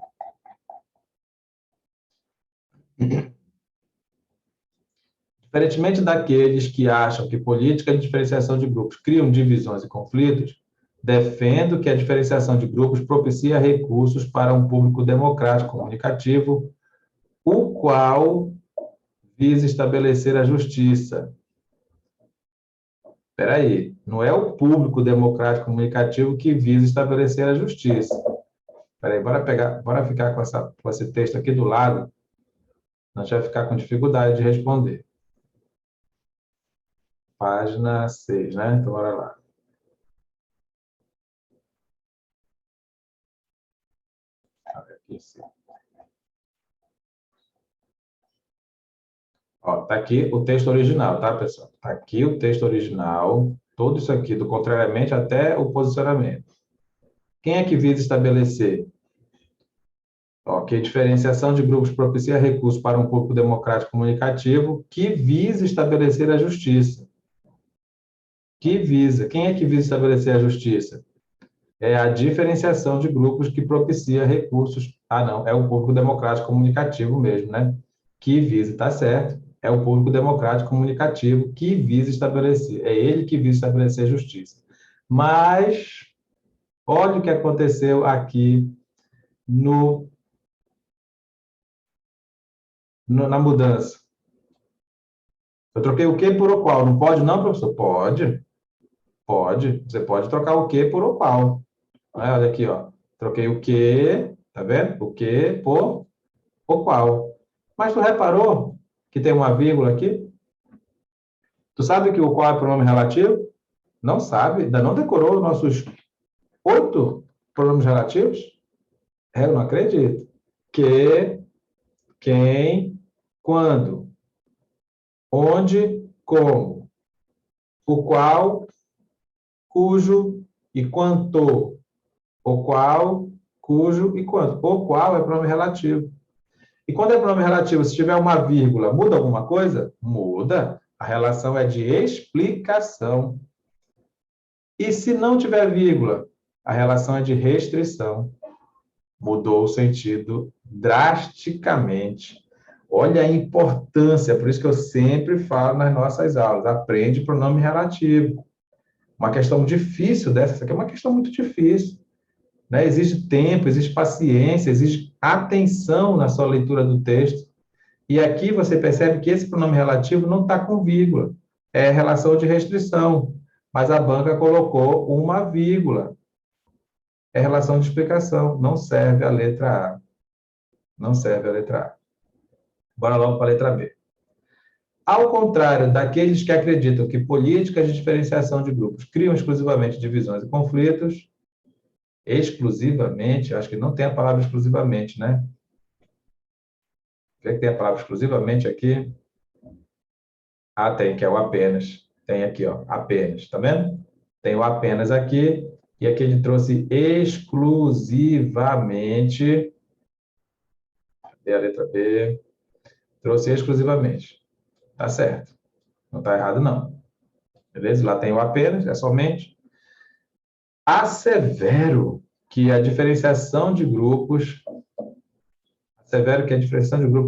Diferentemente daqueles que acham que política de diferenciação de grupos criam divisões e conflitos, defendo que a diferenciação de grupos propicia recursos para um público democrático comunicativo, o qual visa estabelecer a justiça. Espera aí, não é o público democrático comunicativo que visa estabelecer a justiça. Espera aí, bora ficar com esse texto aqui do lado, a gente vai ficar com dificuldade de responder. Página 6, né? Então, bora lá. Aqui, sim. Ó, tá aqui o texto original, tá, pessoal? Tá aqui o texto original, tudo isso aqui, do contrariamente até o posicionamento. Quem é que visa estabelecer? Ó, que a diferenciação de grupos propicia recursos para um público democrático comunicativo que visa estabelecer a justiça. Que visa. Quem é que visa estabelecer a justiça? É a diferenciação de grupos que propicia recursos. Ah, não, é o público democrático comunicativo mesmo, né? Que visa, tá certo. É o público democrático comunicativo que visa estabelecer. É ele que visa estabelecer justiça. Mas, olha o que aconteceu aqui na mudança. Eu troquei o que por o qual. Não pode, não, professor? Pode. Pode. Você pode trocar o que por o qual. Olha aqui, ó. Troquei o que, tá vendo? O que por o qual. Mas tu reparou que tem uma vírgula aqui? Tu sabe que o qual é pronome relativo? Não sabe? Ainda não decorou os nossos 8 pronomes relativos? Eu não acredito. Que, quem, quando, onde, como. O qual, cujo e quanto. O qual, cujo e quanto. O qual é pronome relativo. E quando é pronome relativo, se tiver uma vírgula, muda alguma coisa? Muda. A relação é de explicação. E se não tiver vírgula, a relação é de restrição. Mudou o sentido drasticamente. Olha a importância, por isso que eu sempre falo nas nossas aulas, aprende pronome relativo. Uma questão difícil dessa, essa aqui é uma questão muito difícil, né? Exige tempo, exige paciência, exige atenção na sua leitura do texto. E aqui você percebe que esse pronome relativo não está com vírgula, é relação de restrição, mas a banca colocou uma vírgula. É relação de explicação, não serve a letra A. Não serve a letra A. Bora logo para a letra B. Ao contrário daqueles que acreditam que políticas de diferenciação de grupos criam exclusivamente divisões e conflitos, exclusivamente, acho que não tem a palavra exclusivamente, né? O que é que tem a palavra exclusivamente aqui? Ah, tem, que é o apenas. Tem aqui, ó, apenas, tá vendo? Tem o apenas aqui, e aqui ele trouxe exclusivamente. Cadê a letra B? Trouxe exclusivamente. Tá certo. Não tá errado, não. Beleza? Lá tem o apenas, é somente. Assevero que a diferenciação de grupos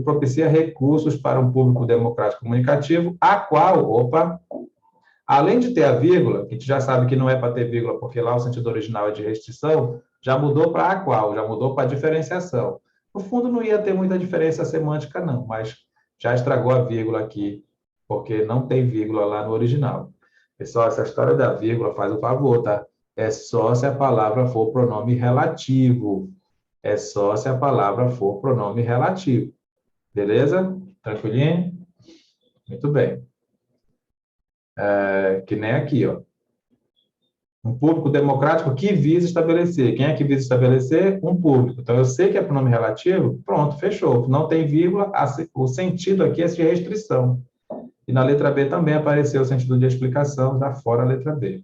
propicia recursos para um público democrático comunicativo, a qual, além de ter a vírgula, que a gente já sabe que não é para ter vírgula, porque lá o sentido original é de restrição, já mudou para a qual, já mudou para a diferenciação. No fundo, não ia ter muita diferença semântica, não, mas já estragou a vírgula aqui, porque não tem vírgula lá no original. Pessoal, essa história da vírgula, faz o favor, tá? É só se a palavra for pronome relativo. É só se a palavra for pronome relativo. Beleza? Tranquilinho? Muito bem. Que nem aqui, ó. Um público democrático que visa estabelecer. Quem é que visa estabelecer? Um público. Então, eu sei que é pronome relativo, pronto, fechou. Não tem vírgula, o sentido aqui é de restrição. E na letra B também apareceu o sentido de explicação, da fora a letra B.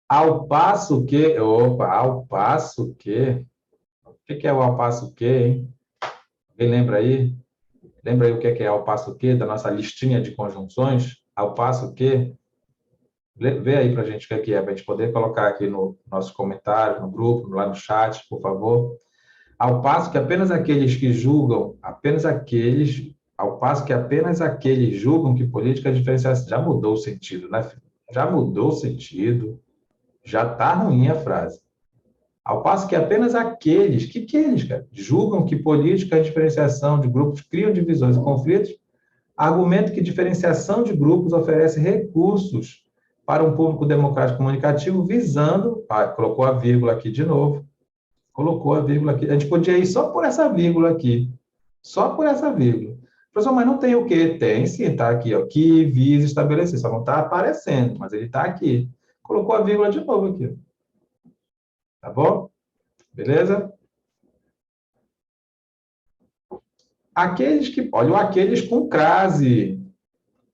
Ao passo que... ao passo que... O que é o ao passo que, hein? Alguém lembra aí? Lembra aí o que é ao passo que, da nossa listinha de conjunções? Ao passo que, vê aí para a gente o que é, para a gente poder colocar aqui no nosso comentário, no grupo, lá no chat, por favor. Ao passo que apenas aqueles que julgam, ao passo que apenas aqueles julgam que política é diferenciação. Já mudou o sentido, né, filho? Já mudou o sentido, já está ruim a frase. Ao passo que apenas aqueles, que eles, cara, julgam que política de diferenciação de grupos criam divisões e conflitos, argumento que diferenciação de grupos oferece recursos para um público democrático comunicativo visando, colocou a vírgula aqui de novo, colocou a vírgula aqui, a gente podia ir só por essa vírgula aqui, só por essa vírgula. Professor, mas não tem o quê? Tem sim, está aqui, ó, que visa estabelecer, só não está aparecendo, mas ele está aqui. Colocou a vírgula de novo aqui. Tá bom? Beleza? Aqueles que... Olha o aqueles com crase.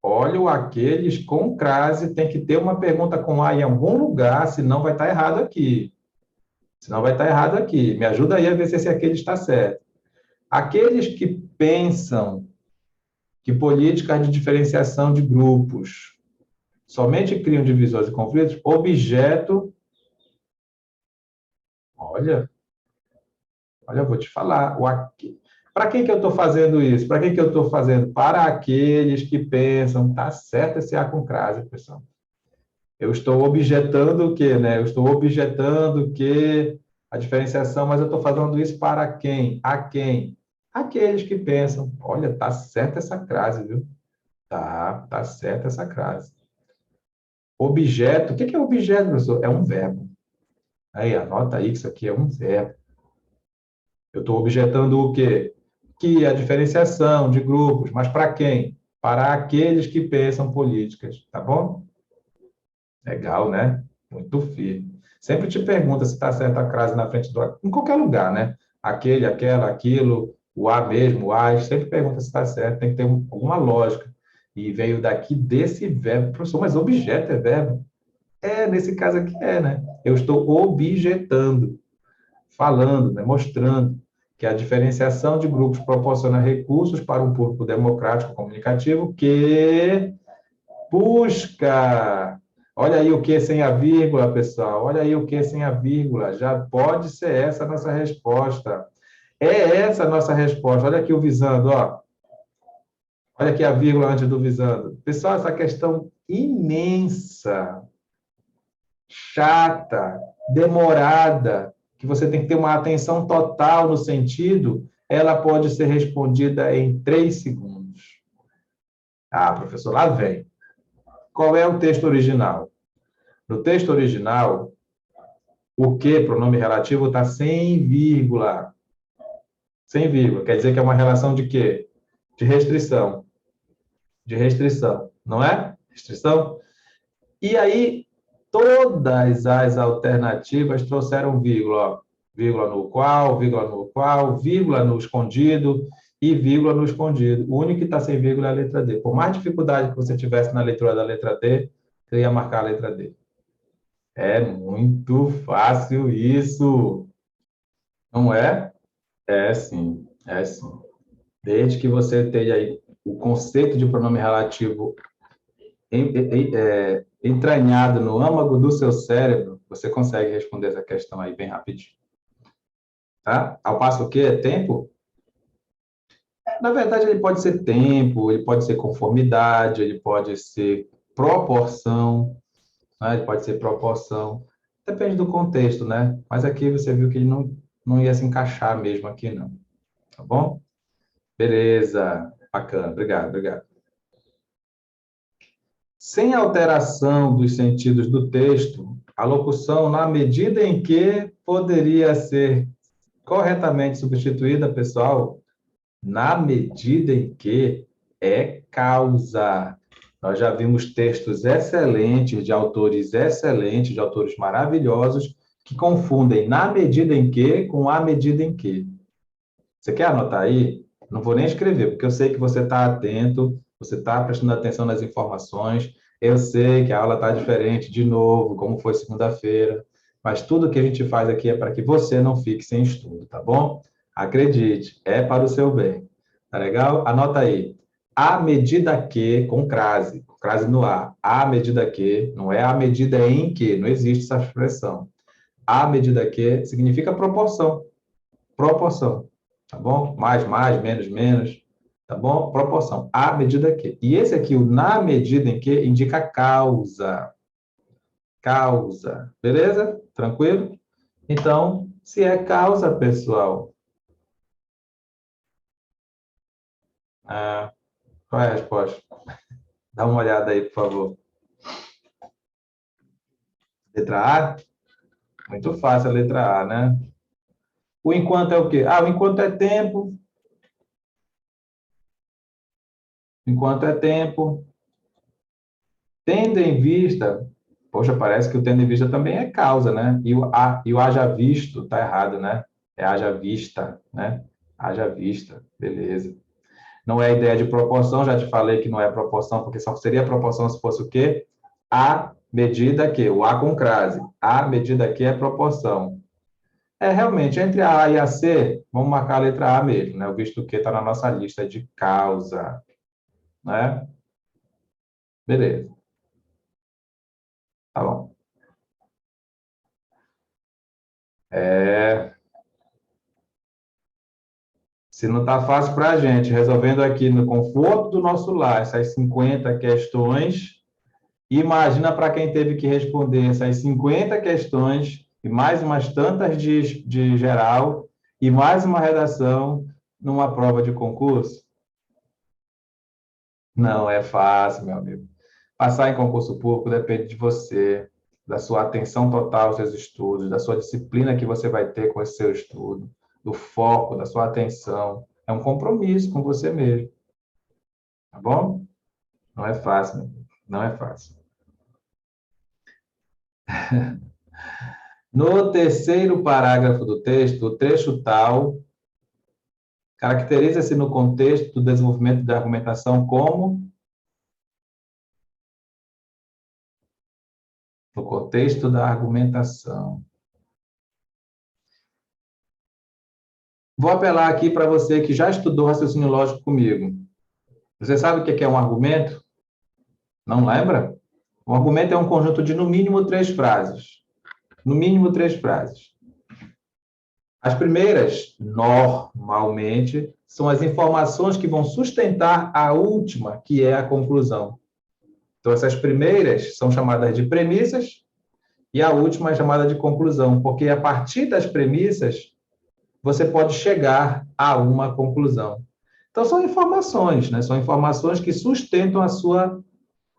Olha o aqueles com crase. Tem que ter uma pergunta com A em algum lugar, senão vai estar errado aqui. Senão vai estar errado aqui. Me ajuda aí a ver se esse aqueles está certo. Aqueles que pensam que políticas de diferenciação de grupos somente criam divisões e conflitos, objeto... Olha, eu vou te falar. Para quem que eu estou fazendo isso? Para quem que eu estou fazendo? Para aqueles que pensam, tá certo esse A com crase, pessoal. Eu estou objetando o quê, né? Eu estou objetando que a diferenciação, mas eu estou fazendo isso para quem? A quem? Aqueles que pensam, olha, tá certa essa crase, viu? Tá certa essa crase. Objeto, o que é objeto, professor? É um verbo. Aí, anota aí que isso aqui é um verbo. Eu estou objetando o quê? Que a diferenciação de grupos, mas para quem? Para aqueles que pensam políticas, tá bom? Legal, né? Muito firme. Sempre te pergunta se está certa a crase na frente do A, em qualquer lugar, né? Aquele, aquela, aquilo, o A mesmo, o A, sempre pergunta se está certo, tem que ter alguma lógica. E veio daqui desse verbo, professor, mas objeto é verbo? Nesse caso aqui né? Eu estou objetando, falando, né, mostrando que a diferenciação de grupos proporciona recursos para um público democrático comunicativo que busca. Olha aí o que sem a vírgula, pessoal. Olha aí o que sem a vírgula. Já pode ser essa a nossa resposta. É essa a nossa resposta. Olha aqui o visando, ó. Olha aqui a vírgula antes do visando. Pessoal, essa questão imensa, chata, demorada, que você tem que ter uma atenção total no sentido, ela pode ser respondida em 3 segundos. Ah, professor, lá vem. Qual é o texto original? No texto original, o que, pronome relativo, está sem vírgula. Sem vírgula. Quer dizer que é uma relação de quê? De restrição. De restrição, não é? Restrição? E aí, todas as alternativas trouxeram vírgula. Ó. Vírgula no qual, vírgula no qual, vírgula no escondido e vírgula no escondido. O único que está sem vírgula é a letra D. Por mais dificuldade que você tivesse na leitura da letra D, você ia marcar a letra D. É muito fácil isso, não é? É sim, é sim. Desde que você tenha aí o conceito de pronome relativo entranhado no âmago do seu cérebro, você consegue responder essa questão aí bem rapidinho. Tá? Ao passo que é tempo, na verdade ele pode ser tempo, ele pode ser conformidade, ele pode ser proporção, né? Ele pode ser proporção. Depende do contexto, né? Mas aqui você viu que ele não ia se encaixar mesmo aqui, não. Tá bom? Beleza. Bacana. Obrigado, obrigado. Sem alteração dos sentidos do texto, a locução, na medida em que poderia ser corretamente substituída, pessoal, na medida em que é causa. Nós já vimos textos excelentes, de autores excelentes, de autores maravilhosos, que confundem na medida em que com a medida em que. Você quer anotar aí? Não vou nem escrever, porque eu sei que você está atento, você está prestando atenção nas informações, eu sei que a aula está diferente, de novo, como foi segunda-feira, mas tudo que a gente faz aqui é para que você não fique sem estudo, tá bom? Acredite, é para o seu bem. Tá legal? Anota aí. À medida que, com crase no A medida que, não é a medida em que, não existe essa expressão. À medida que significa proporção. Proporção. Tá bom? Mais, menos, tá bom? Proporção. À medida que. E esse aqui, o na medida em que, indica causa. Causa. Beleza? Tranquilo? Então, se é causa, pessoal, qual é a resposta? Dá uma olhada aí, por favor. Letra A? Muito fácil a letra A, né? O enquanto é o quê? Ah, o enquanto é tempo. Enquanto é tempo. Tendo em vista. Poxa, parece que o tendo em vista também é causa, né? E o haja visto, tá errado, né? É haja vista, né? Haja vista, beleza. Não é ideia de proporção, já te falei que não é proporção, porque só seria proporção se fosse o quê? A medida que, o A com crase. A medida que é proporção. É, realmente, entre a A e a C, vamos marcar a letra A mesmo, né? Visto que está na nossa lista de causa, né? Beleza, tá bom. É, se não está fácil para a gente, resolvendo aqui no conforto do nosso lar essas 50 questões, imagina para quem teve que responder essas 50 questões e mais umas tantas de geral e mais uma redação numa prova de concurso. Não é fácil, meu amigo. Passar em concurso público depende de você, da sua atenção total aos seus estudos, da sua disciplina que você vai ter com esse seu estudo, do foco, da sua atenção. É um compromisso com você mesmo, tá bom? Não é fácil, meu amigo. Não é fácil. No terceiro parágrafo do texto, o trecho tal caracteriza-se no contexto do desenvolvimento da argumentação como no contexto da argumentação. Vou apelar aqui para você que já estudou raciocínio lógico comigo. Você sabe o que é um argumento? Não lembra? Um argumento é um conjunto de, no mínimo, 3 frases. No mínimo, 3 frases. As primeiras, normalmente, são as informações que vão sustentar a última, que é a conclusão. Então, essas primeiras são chamadas de premissas e a última é chamada de conclusão, porque a partir das premissas você pode chegar a uma conclusão. Então, são informações, né? São informações que sustentam a sua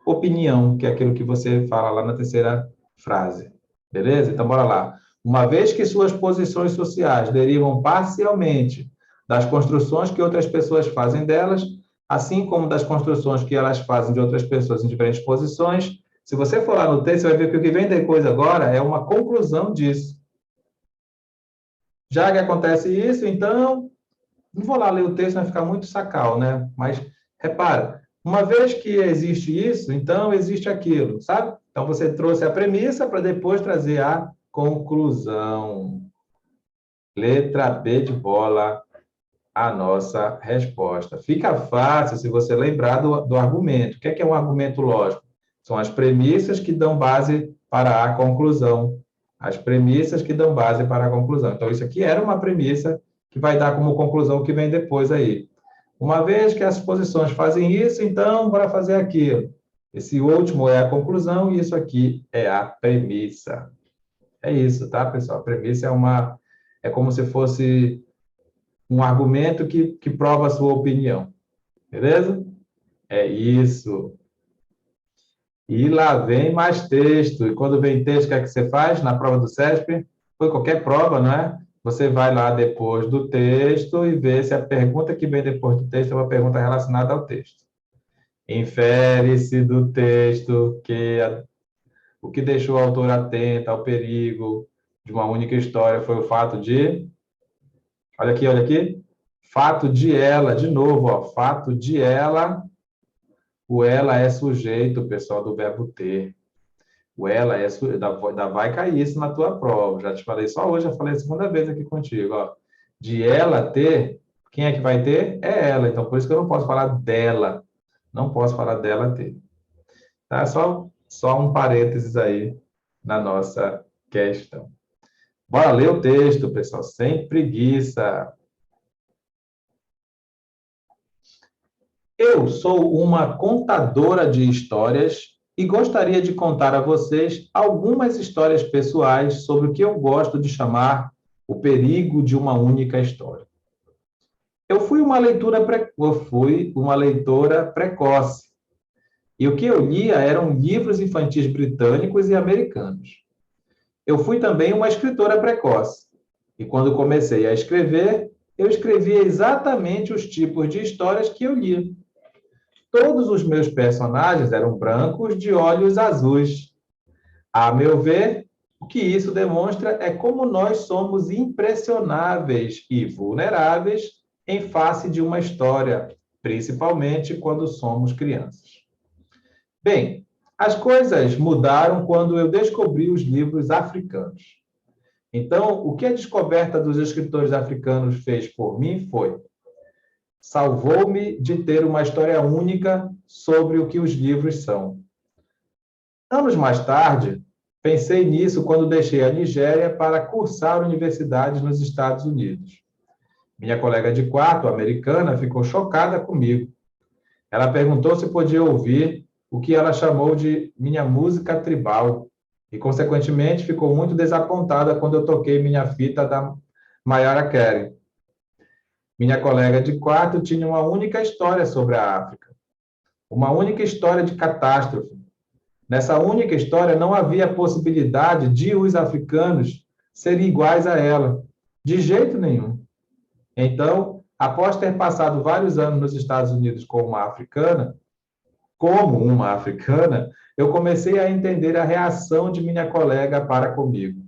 opinião, que é aquilo que você fala lá na terceira frase. Beleza? Então, bora lá. Uma vez que suas posições sociais derivam parcialmente das construções que outras pessoas fazem delas, assim como das construções que elas fazem de outras pessoas em diferentes posições, se você for lá no texto, você vai ver que o que vem depois agora é uma conclusão disso. Já que acontece isso, então, não vou lá ler o texto, vai ficar muito sacal, né? Mas, repara, uma vez que existe isso, então existe aquilo, sabe? Então, você trouxe a premissa para depois trazer a conclusão. Letra B de bola, a nossa resposta. Fica fácil se você lembrar do argumento. O que é um argumento lógico? São as premissas que dão base para a conclusão. As premissas que dão base para a conclusão. Então, isso aqui era uma premissa que vai dar como conclusão o que vem depois aí. Uma vez que as posições fazem isso, então, bora fazer aquilo. Esse último é a conclusão e isso aqui é a premissa. É isso, tá, pessoal? A premissa é como se fosse um argumento que prova a sua opinião. Beleza? É isso. E lá vem mais texto. E quando vem texto, o que é que você faz na prova do CESP? Foi qualquer prova, não é? Você vai lá depois do texto e vê se a pergunta que vem depois do texto é uma pergunta relacionada ao texto. Infere-se do texto que o que deixou o autor atento ao perigo de uma única história foi o fato de... Olha aqui, olha aqui. Fato de ela, de novo, ó, fato de ela. O ela é sujeito, pessoal, do verbo ter. O ela é ainda vai cair isso na tua prova. Já te falei só hoje, já falei a segunda vez aqui contigo, ó. De ela ter, quem é que vai ter? É ela. Então, por isso que eu não posso falar dela. Não posso falar dela ter. Tá? Só um parênteses aí na nossa questão. Bora ler o texto, pessoal, sem preguiça. Eu sou uma contadora de histórias e gostaria de contar a vocês algumas histórias pessoais sobre o que eu gosto de chamar o perigo de uma única história. Eu fui uma leitora precoce, e o que eu lia eram livros infantis britânicos e americanos. Eu fui também uma escritora precoce, e quando comecei a escrever, eu escrevia exatamente os tipos de histórias que eu lia. Todos os meus personagens eram brancos de olhos azuis. A meu ver, o que isso demonstra é como nós somos impressionáveis e vulneráveis em face de uma história, principalmente quando somos crianças. Bem, as coisas mudaram quando eu descobri os livros africanos. Então, o que a descoberta dos escritores africanos fez por mim foi: salvou-me de ter uma história única sobre o que os livros são. Anos mais tarde, pensei nisso quando deixei a Nigéria para cursar universidades nos Estados Unidos. Minha colega de quarto, americana, ficou chocada comigo. Ela perguntou se podia ouvir o que ela chamou de minha música tribal e, consequentemente, ficou muito desapontada quando eu toquei minha fita da Mariah Carey. Minha colega de quarto tinha uma única história sobre a África, uma única história de catástrofe. Nessa única história não havia possibilidade de os africanos serem iguais a ela, de jeito nenhum. Então, após ter passado vários anos nos Estados Unidos como uma africana, eu comecei a entender a reação de minha colega para comigo.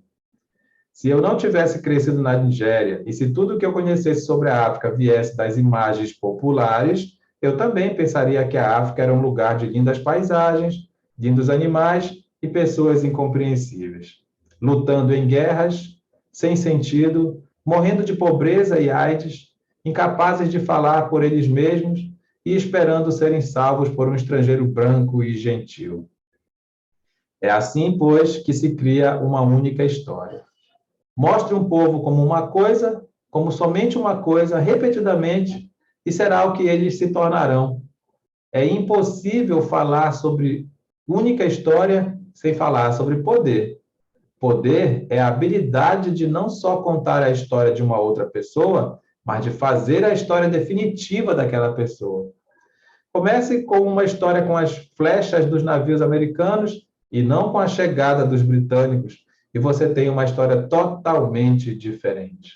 Se eu não tivesse crescido na Nigéria e se tudo que eu conhecesse sobre a África viesse das imagens populares, eu também pensaria que a África era um lugar de lindas paisagens, lindos animais e pessoas incompreensíveis, lutando em guerras, sem sentido, morrendo de pobreza e AIDS, incapazes de falar por eles mesmos e esperando serem salvos por um estrangeiro branco e gentil. É assim, pois, que se cria uma única história. Mostre um povo como uma coisa, como somente uma coisa, repetidamente, e será o que eles se tornarão. É impossível falar sobre única história sem falar sobre poder. Poder é a habilidade de não só contar a história de uma outra pessoa, mas de fazer a história definitiva daquela pessoa. Comece com uma história com as flechas dos navios americanos e não com a chegada dos britânicos, e você tem uma história totalmente diferente.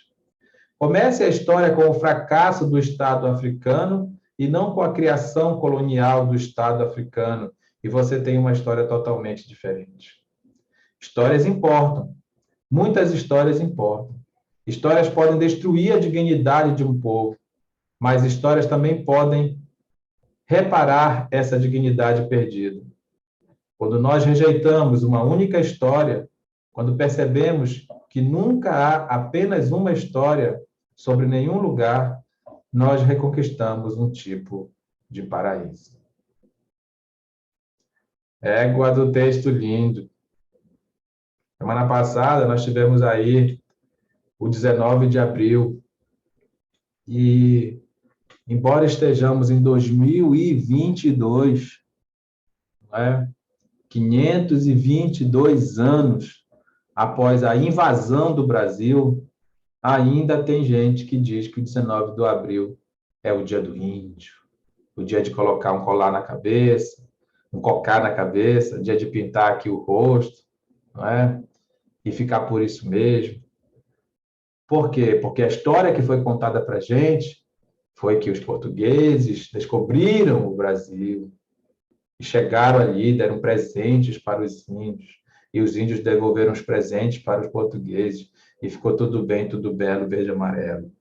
Comece a história com o fracasso do Estado africano e não com a criação colonial do Estado africano, e você tem uma história totalmente diferente. Histórias importam. Muitas histórias importam. Histórias podem destruir a dignidade de um povo, mas histórias também podem reparar essa dignidade perdida. Quando nós rejeitamos uma única história, quando percebemos que nunca há apenas uma história sobre nenhum lugar, nós reconquistamos um tipo de paraíso. Égua do texto lindo. Semana passada nós tivemos aí o 19 de abril e, embora estejamos em 2022, não é? 522 anos após a invasão do Brasil, ainda tem gente que diz que o 19 de abril é o dia do índio, o dia de colocar um colar na cabeça, um cocá na cabeça, dia de pintar aqui o rosto, não é? E ficar por isso mesmo. Por quê? Porque a história que foi contada para a gente foi que os portugueses descobriram o Brasil e chegaram ali, deram presentes para os índios, e os índios devolveram os presentes para os portugueses, e ficou tudo bem, tudo belo, verde e amarelo.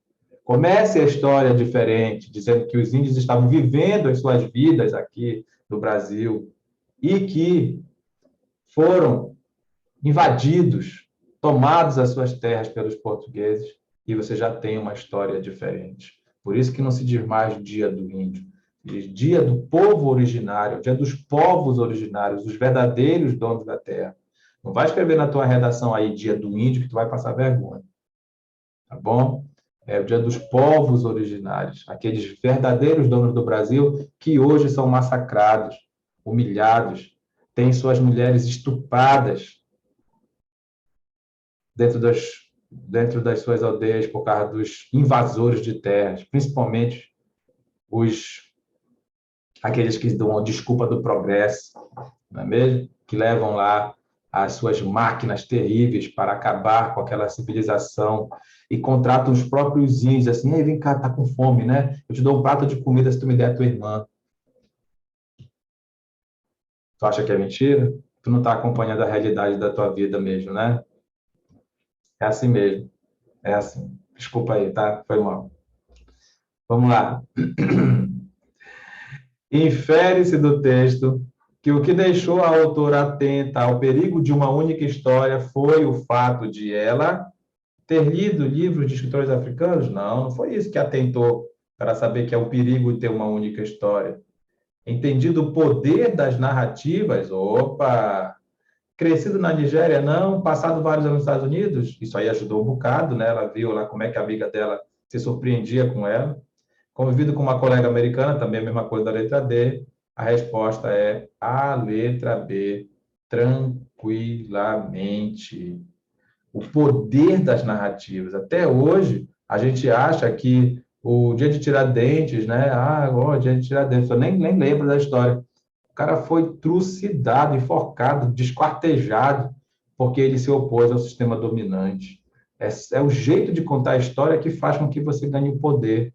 Comece a história diferente, dizendo que os índios estavam vivendo as suas vidas aqui no Brasil e que foram invadidos, tomados as suas terras pelos portugueses, e você já tem uma história diferente. Por isso que não se diz mais Dia do Índio, diz Dia do Povo Originário, Dia dos Povos Originários, os verdadeiros donos da terra. Não vai escrever na tua redação aí Dia do Índio, que tu vai passar vergonha. Tá bom? É o Dia dos Povos Originários, aqueles verdadeiros donos do Brasil que hoje são massacrados, humilhados, têm suas mulheres estupradas dentro das suas aldeias por causa dos invasores de terras, principalmente aqueles que dão a desculpa do progresso, não é mesmo? Que levam lá as suas máquinas terríveis para acabar com aquela civilização e contratam os próprios índios, assim, ei, vem cá, tá com fome, né? Eu te dou um prato de comida se tu me der a tua irmã. Tu acha que é mentira? Tu não está acompanhando a realidade da tua vida mesmo, né? É assim mesmo. É assim. Desculpa aí, tá? Foi mal. Vamos lá. Infere-se do texto que o que deixou a autora atenta ao perigo de uma única história foi o fato de ela ter lido livros de escritores africanos? Não, não foi isso que atentou para saber que é o perigo de ter uma única história. Entendido o poder das narrativas, opa, crescido na Nigéria, não, passado vários anos nos Estados Unidos, isso aí ajudou um bocado, né? Ela viu lá como é que a amiga dela se surpreendia com ela. Convivido com uma colega americana, também a mesma coisa da letra D. A resposta é a letra B, tranquilamente. O poder das narrativas. Até hoje, a gente acha que o dia de Tiradentes, né? Ah, o dia de Tiradentes, eu nem lembro da história. O cara foi trucidado, enforcado, desquartejado, porque ele se opôs ao sistema dominante. É o jeito de contar a história que faz com que você ganhe o poder.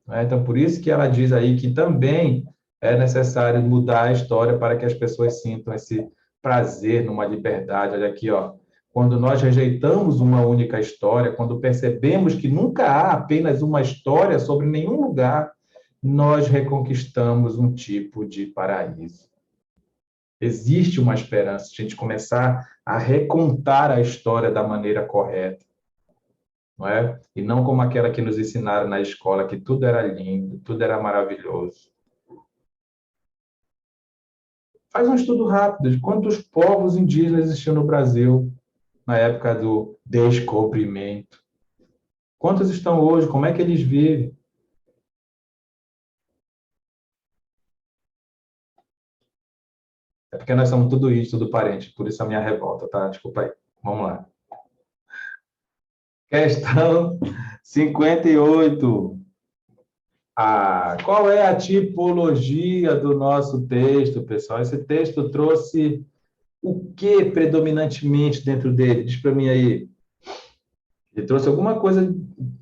Né? Então, por isso que ela diz aí que também é necessário mudar a história para que as pessoas sintam esse prazer numa liberdade. Olha aqui, ó. Quando nós rejeitamos uma única história, quando percebemos que nunca há apenas uma história sobre nenhum lugar, nós reconquistamos um tipo de paraíso. Existe uma esperança de a gente começar a recontar a história da maneira correta, não é? E não como aquela que nos ensinaram na escola, que tudo era lindo, tudo era maravilhoso. Faz um estudo rápido de quantos povos indígenas existiam no Brasil na época do descobrimento. Quantos estão hoje? Como é que eles vivem? É porque nós somos tudo isso, tudo parente. Por isso a minha revolta, tá? Desculpa aí. Vamos lá. Questão 58. Qual é a tipologia do nosso texto, pessoal? Esse texto trouxe o que predominantemente dentro dele? Diz para mim aí. Ele trouxe alguma coisa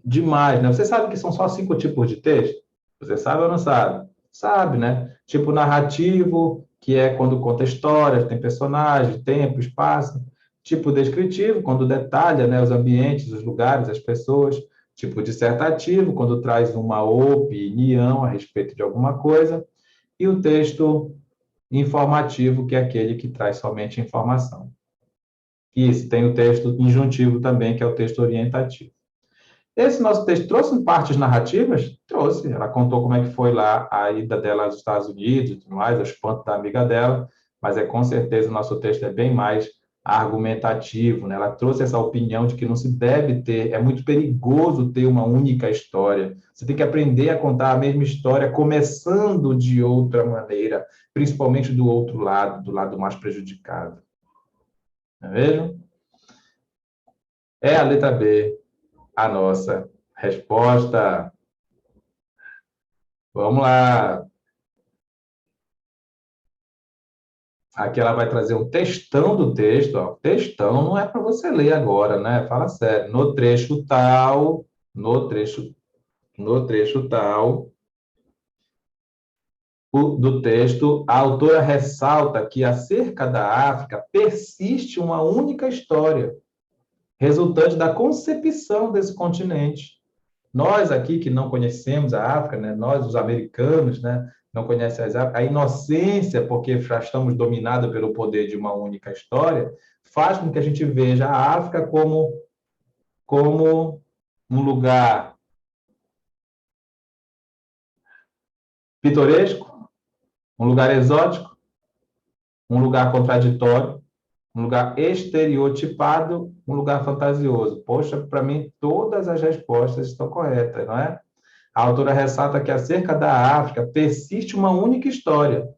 demais, né? Você sabe que são só 5 tipos de texto? Você sabe ou não sabe? Sabe, né? Tipo narrativo, que é quando conta histórias, tem personagem, tempo, espaço. Tipo descritivo, quando detalha, né, os ambientes, os lugares, as pessoas. Tipo dissertativo, quando traz uma opinião a respeito de alguma coisa. E o texto informativo, que é aquele que traz somente informação. E tem o texto injuntivo também, que é o texto orientativo. Esse nosso texto trouxe partes narrativas? Trouxe. Ela contou como é que foi lá a ida dela aos Estados Unidos e tudo mais, o espanto da amiga dela, mas com certeza o nosso texto é bem mais argumentativo, né? Ela trouxe essa opinião de que não se deve ter, é muito perigoso ter uma única história. Você tem que aprender a contar a mesma história, começando de outra maneira, principalmente do outro lado, do lado mais prejudicado. Não é mesmo? É a letra B, a nossa resposta. Vamos lá. Aqui ela vai trazer um textão do texto. Ó. Textão não é para você ler agora, né? Fala sério. No trecho tal, no trecho tal do texto, a autora ressalta que acerca da África persiste uma única história, resultante da concepção desse continente. Nós aqui que não conhecemos a África, né, nós os americanos, né, não conhecem a inocência, porque já estamos dominados pelo poder de uma única história, faz com que a gente veja a África como um lugar pitoresco, um lugar exótico, um lugar contraditório, um lugar estereotipado, um lugar fantasioso. Poxa, para mim todas as respostas estão corretas, não é? A autora ressalta que acerca da África persiste uma única história,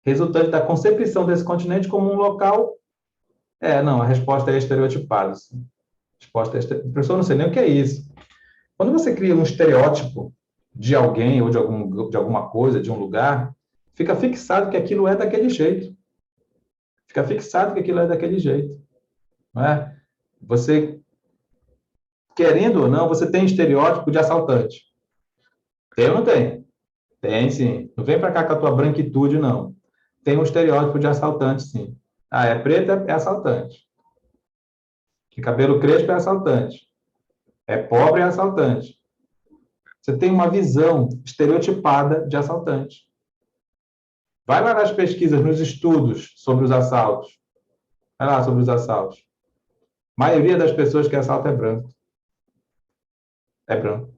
resultante da concepção desse continente como um local. Não, a resposta é estereotipada. Sim. Resposta Professor, não sei nem o que é isso. Quando você cria um estereótipo de alguém ou de alguma coisa, de um lugar, fica fixado que aquilo é daquele jeito. Fica fixado que aquilo é daquele jeito. Não é? Você, querendo ou não, você tem estereótipo de assaltante. Tem ou não tem? Tem, sim. Não vem para cá com a tua branquitude, não. Tem um estereótipo de assaltante, sim. Ah, é preta, é assaltante. Que cabelo crespo é assaltante. É pobre, é assaltante. Você tem uma visão estereotipada de assaltante. Vai lá nas pesquisas, nos estudos sobre os assaltos. Vai lá sobre os assaltos. A maioria das pessoas que assaltam é branco. É branco.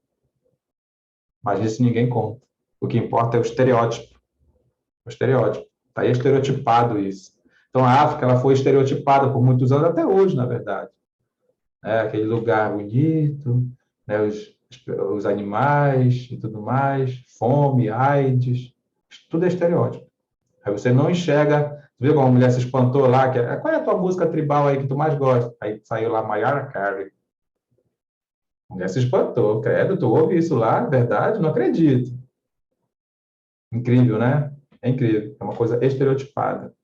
Mas isso ninguém conta. O que importa é o estereótipo. O estereótipo. Está aí estereotipado isso. Então, a África ela foi estereotipada por muitos anos, até hoje, na verdade. Aquele lugar bonito, né, os animais e tudo mais, fome, AIDS, tudo é estereótipo. Aí você não enxerga, você viu como a mulher se espantou lá, qual é a tua música tribal aí que tu mais gosta? Aí saiu lá Mariah Carey. A mulher se espantou, credo, tu ouve isso lá, verdade? Não acredito. Incrível, né? É incrível, é uma coisa estereotipada.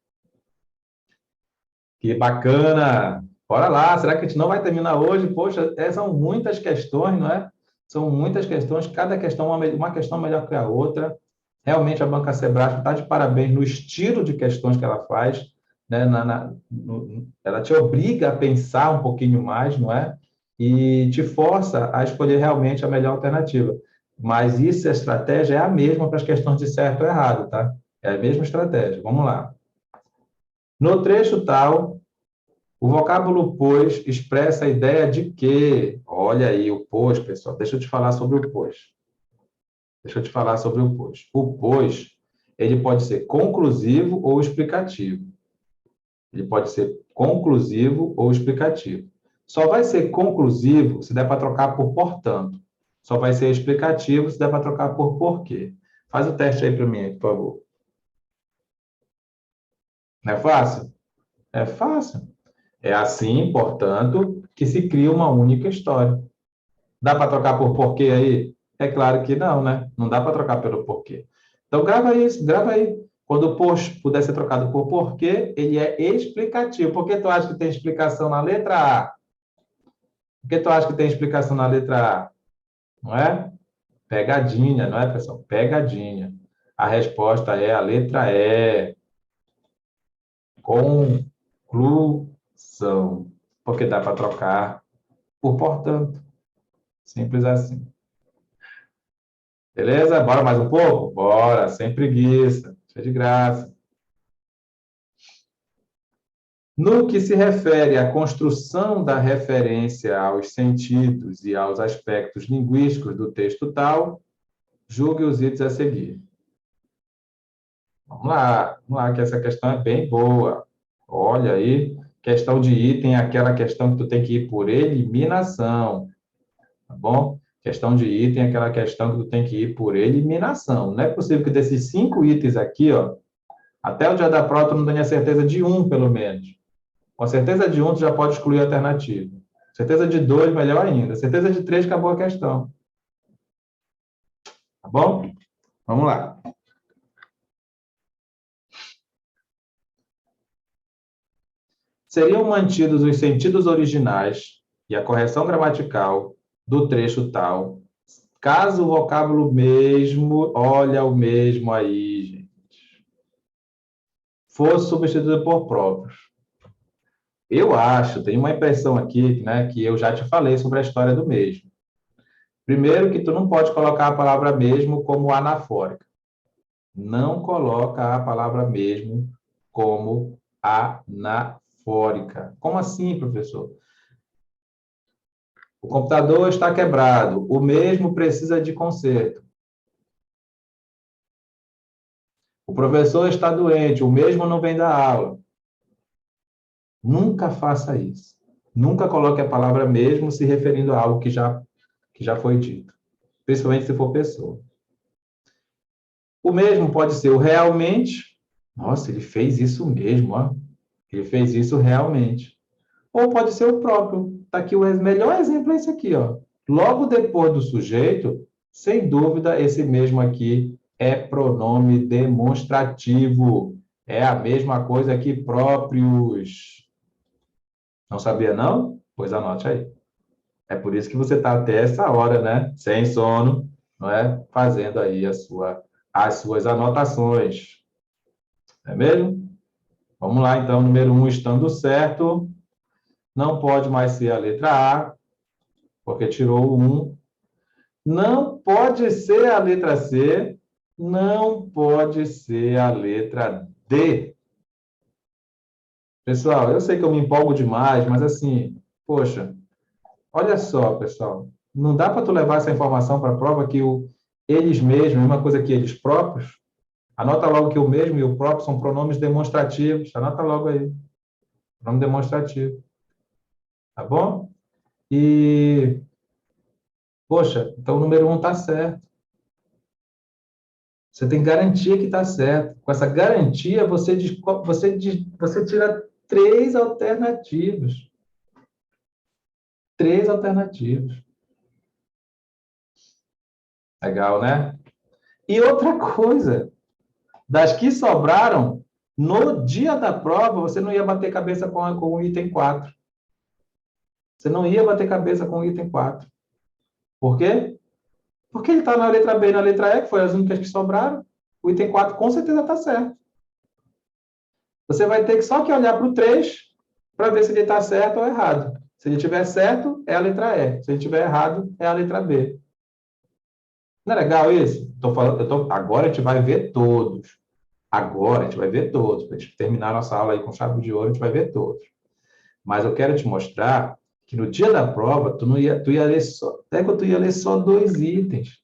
Que bacana! Bora lá, será que a gente não vai terminar hoje? Poxa, são muitas questões, não é? São muitas questões, cada questão uma questão melhor que a outra. Realmente a Banca Sebrasco está de parabéns no estilo de questões que ela faz, né? Ela te obriga a pensar um pouquinho mais, não é? E te força a escolher realmente a melhor alternativa. Mas isso, a estratégia é a mesma para as questões de certo ou errado, tá? É a mesma estratégia. Vamos lá. No trecho tal, o vocábulo pois expressa a ideia de que, olha aí o pois, pessoal, deixa eu te falar sobre o pois. Deixa eu te falar sobre o pois. O pois, ele pode ser conclusivo ou explicativo. Ele pode ser conclusivo ou explicativo. Só vai ser conclusivo se der para trocar por portanto. Só vai ser explicativo se der para trocar por porquê. Faz o teste aí para mim, por favor. Não é fácil? É fácil. É assim, portanto, que se cria uma única história. Dá para trocar por porquê aí? É claro que não, né? Não dá para trocar pelo porquê. Então, grava isso, grava aí. Quando o pois puder ser trocado por porquê, ele é explicativo. Por que tu acha que tem explicação na letra A? Por que tu acha que tem explicação na letra A? Não é? Pegadinha, não é, pessoal? Pegadinha. A resposta é a letra E. Conclusão. Porque dá para trocar por portanto. Simples assim. Beleza? Bora mais um pouco? Bora, sem preguiça, cheio de graça. No que se refere à construção da referência aos sentidos e aos aspectos linguísticos do texto tal, julgue os itens a seguir. Vamos lá, que essa questão é bem boa. Olha aí, questão de item é aquela questão que tu tem que ir por eliminação, tá bom? Questão de item é aquela questão que tu tem que ir por eliminação. Não é possível que desses 5 itens aqui, ó, até o dia da prova tu não tenha certeza de um, pelo menos. Com certeza de um, tu já pode excluir a alternativa. Certeza de 2, melhor ainda. Certeza de 3, acabou a questão. Tá bom? Vamos lá. Seriam mantidos os sentidos originais e a correção gramatical do trecho tal, caso o vocábulo mesmo, olha o mesmo aí, gente, fosse substituído por próprios. Eu acho, tem uma impressão aqui, né, que eu já te falei sobre a história do mesmo. Primeiro que tu não pode colocar a palavra mesmo como anafórica. Não coloca a palavra mesmo como anafórica. Como assim, professor? O computador está quebrado. O mesmo precisa de conserto. O professor está doente. O mesmo não vem da aula. Nunca faça isso. Nunca coloque a palavra mesmo se referindo a algo que já foi dito. Principalmente se for pessoa. O mesmo pode ser o realmente. Nossa, ele fez isso mesmo, ó. Ele fez isso realmente. Ou pode ser o próprio. Está aqui o melhor exemplo é esse aqui, ó. Logo depois do sujeito, sem dúvida, esse mesmo aqui é pronome demonstrativo. É a mesma coisa que próprios. Não sabia, não? Pois anote aí. É por isso que você está até essa hora, né? Sem sono, não é? Fazendo aí as suas anotações. Não é mesmo? Vamos lá, então, número 1, estando certo. Não pode mais ser a letra A, porque tirou o 1. Não pode ser a letra C. Não pode ser a letra D. Pessoal, eu sei que eu me empolgo demais, mas assim, poxa, olha só, pessoal. Não dá para tu levar essa informação para a prova que eles mesmos, a mesma coisa que eles próprios. Anota logo que o mesmo e o próprio são pronomes demonstrativos. Anota logo aí. Pronome demonstrativo. Tá bom? E poxa, então o número 1 está certo. Você tem garantia que está certo. Com essa garantia, você tira 3 alternativas. 3 alternativas. Legal, né? E outra coisa, das que sobraram, no dia da prova, você não ia bater cabeça com o item 4. Você não ia bater cabeça com o item 4. Por quê? Porque ele está na letra B e na letra E, que foram as únicas que sobraram. O item 4 com certeza está certo. Você vai ter que só que olhar para o 3 para ver se ele está certo ou errado. Se ele estiver certo, é a letra E. Se ele estiver errado, é a letra B. Não é legal isso? Agora a gente vai ver todos. Agora a gente vai ver todos. Para a gente terminar a nossa aula aí com chave de ouro, a gente vai ver todos. Mas eu quero te mostrar que no dia da prova, tu ia ler só, até que tu ia ler só 2 itens.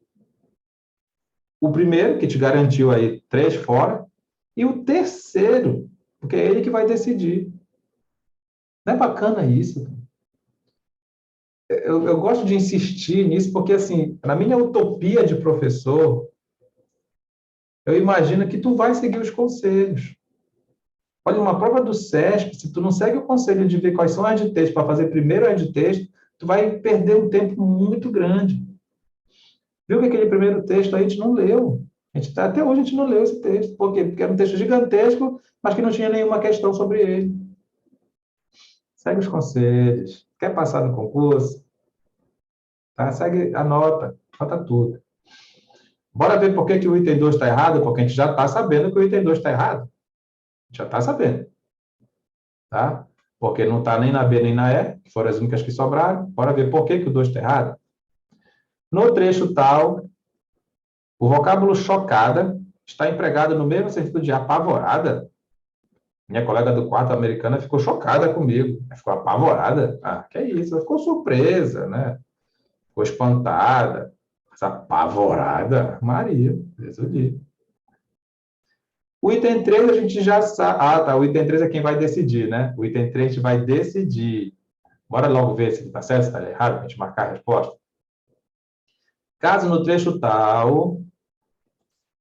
O primeiro, que te garantiu aí 3 fora, e o terceiro, porque é ele que vai decidir. Não é bacana isso? Eu gosto de insistir nisso, porque, assim, na minha utopia de professor, eu imagino que tu vai seguir os conselhos. Olha, uma prova do SESP, se tu não segue o conselho de ver quais são as de texto para fazer primeiro as de texto, tu vai perder um tempo muito grande. Viu que aquele primeiro texto a gente não leu? Até hoje a gente não leu esse texto. Por quê? Porque era um texto gigantesco, mas que não tinha nenhuma questão sobre ele. Segue os conselhos. Quer passar no concurso? Tá? Segue, anota tudo. Bora ver por que, que o item 2 está errado, porque a gente já está sabendo que o item 2 está errado. A gente já está sabendo. Tá? Porque não está nem na B nem na E, que foram as únicas que sobraram. Bora ver por que, que o 2 está errado. No trecho tal, o vocábulo chocada está empregado no mesmo sentido de apavorada. Minha colega do quarto americana ficou chocada comigo. Ficou apavorada. Ah, que é isso? Ela ficou surpresa, né? Ficou espantada. Essa apavorada. Maria, Jesus. O item 3 a gente já sabe. Ah, tá. O item 3 é quem vai decidir, né? O item 3 a gente vai decidir. Bora logo ver se está certo, se está errado, para a gente marcar a resposta. Caso no trecho tal,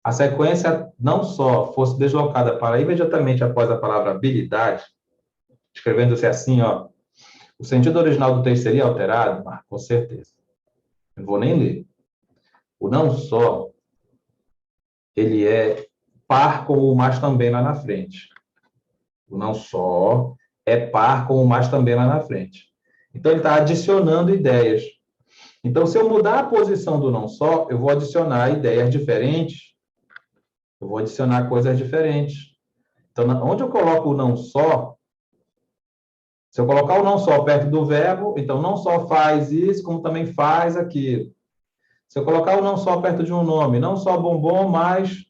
a sequência não só fosse deslocada para imediatamente após a palavra habilidade, escrevendo-se assim, ó, o sentido original do texto seria alterado? Ah, com certeza. Não vou nem ler. O não só, ele é par com o mas também lá na frente. O não só é par com o mas também lá na frente. Então, ele está adicionando ideias. Então, se eu mudar a posição do não só, eu vou adicionar ideias diferentes, eu vou adicionar coisas diferentes. Então, onde eu coloco o não só, se eu colocar o não só perto do verbo, então não só faz isso, como também faz aquilo. Se eu colocar o não só perto de um nome, não só bombom, mas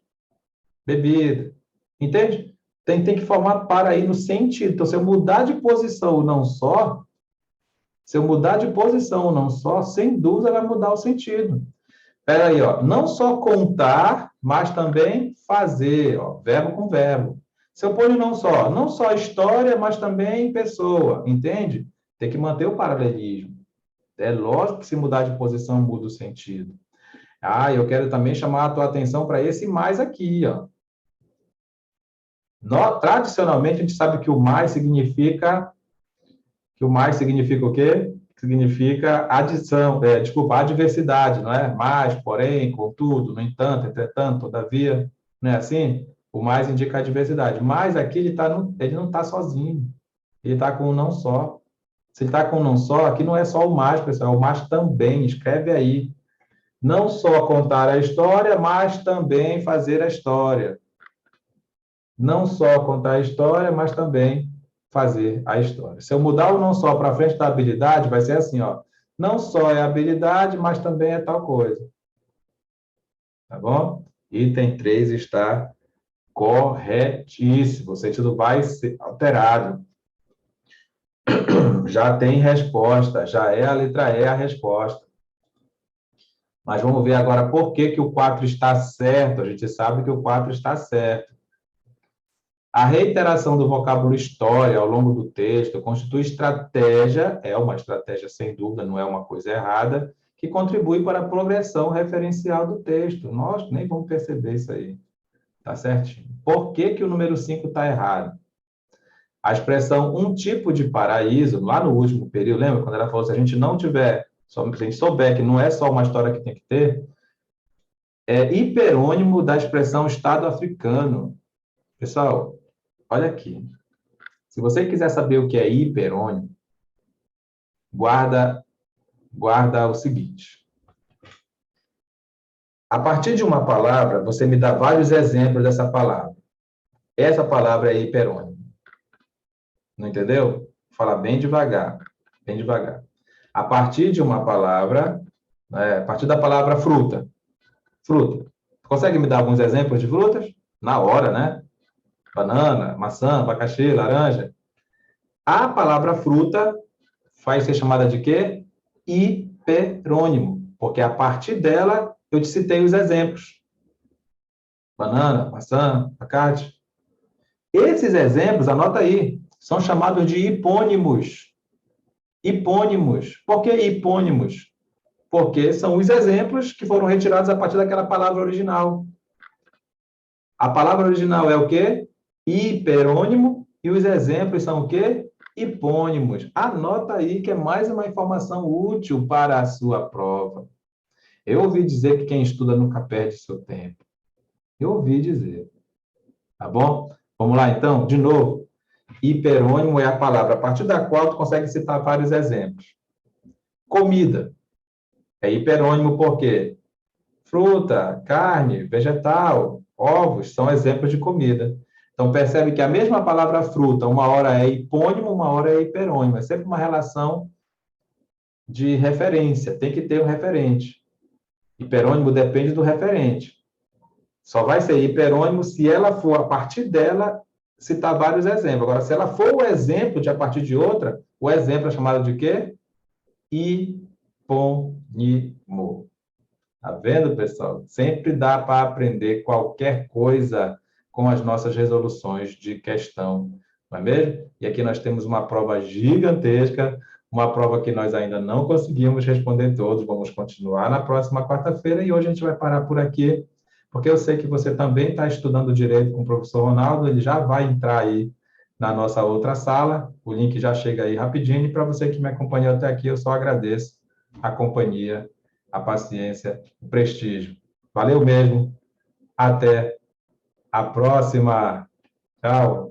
bebida. Entende? Tem que formar para aí no sentido. Então, se eu mudar de posição o não só, se eu mudar de posição o não só, sem dúvida vai mudar o sentido. Espera aí, ó. Não só contar, mas também fazer, ó. Verbo com verbo. Se eu pôr não só história, mas também pessoa, entende? Tem que manter o paralelismo. É lógico que se mudar de posição muda o sentido. Ah, eu quero também chamar a tua atenção para esse mais aqui, ó. Tradicionalmente, a gente sabe que o mais significa o quê? Significa adição, adversidade, não é? Mais, porém, contudo, no entanto, entretanto, todavia, não é assim? O mais indica a adversidade. Mas aqui ele não está sozinho. Ele está com um não só. Se ele está com um não só, aqui não é só o mais, pessoal, é o mais também. Escreve aí. Não só contar a história, mas também fazer a história. Não só contar a história, mas também fazer a história. Se eu mudar o não só para frente da habilidade, vai ser assim, ó. Não só é habilidade, mas também é tal coisa. Tá bom? Item 3 está corretíssimo. O sentido vai ser alterado. Já tem resposta, já é a letra E a resposta. Mas vamos ver agora por que, que o 4 está certo. A gente sabe que o 4 está certo. A reiteração do vocábulo história ao longo do texto constitui estratégia, é uma estratégia sem dúvida, não é uma coisa errada, que contribui para a progressão referencial do texto. Nós nem vamos perceber isso aí. Tá certinho. Por que, que o número 5 está errado? A expressão um tipo de paraíso, lá no último período, lembra quando ela falou, se a gente não tiver, se a gente souber que não é só uma história que tem que ter, é hiperônimo da expressão Estado africano. Pessoal, olha aqui. Se você quiser saber o que é hiperônimo, guarda o seguinte. A partir de uma palavra, você me dá vários exemplos dessa palavra. Essa palavra é hiperônimo. Não entendeu? Vou falar bem devagar, bem devagar. A partir de uma palavra, a partir da palavra fruta. Fruta. Consegue me dar alguns exemplos de frutas? Na hora, né? banana, maçã, abacaxi, laranja. A palavra fruta vai ser chamada de quê? Hiperônimo, porque a partir dela eu te citei os exemplos. Banana, maçã, abacate. Esses exemplos, anota aí, são chamados de hipônimos. Hipônimos. Por que hipônimos? Porque são os exemplos que foram retirados a partir daquela palavra original. A palavra original é o quê? Hiperônimo, e os exemplos são o quê? Hipônimos. Anota aí que é mais uma informação útil para a sua prova. Eu ouvi dizer que quem estuda nunca perde seu tempo. Eu ouvi dizer. Tá bom? Vamos lá, então? De novo. Hiperônimo é a palavra a partir da qual tu consegue citar vários exemplos. Comida. É hiperônimo por quê? Fruta, carne, vegetal, ovos são exemplos de comida. Então, percebe que a mesma palavra fruta, uma hora é hipônimo, uma hora é hiperônimo. É sempre uma relação de referência. Tem que ter um referente. Hiperônimo depende do referente. Só vai ser hiperônimo se ela for, a partir dela, citar vários exemplos. Agora, se ela for o exemplo de a partir de outra, o exemplo é chamado de quê? Hipônimo. Tá vendo, pessoal? Sempre dá para aprender qualquer coisa com as nossas resoluções de questão, não é mesmo? E aqui nós temos uma prova gigantesca, uma prova que nós ainda não conseguimos responder todos. Vamos continuar na próxima quarta-feira e hoje a gente vai parar por aqui, porque eu sei que você também está estudando direito com o professor Ronaldo, ele já vai entrar aí na nossa outra sala, o link já chega aí rapidinho, e para você que me acompanhou até aqui, eu só agradeço a companhia, a paciência, o prestígio. Valeu mesmo. Até a próxima. Tchau.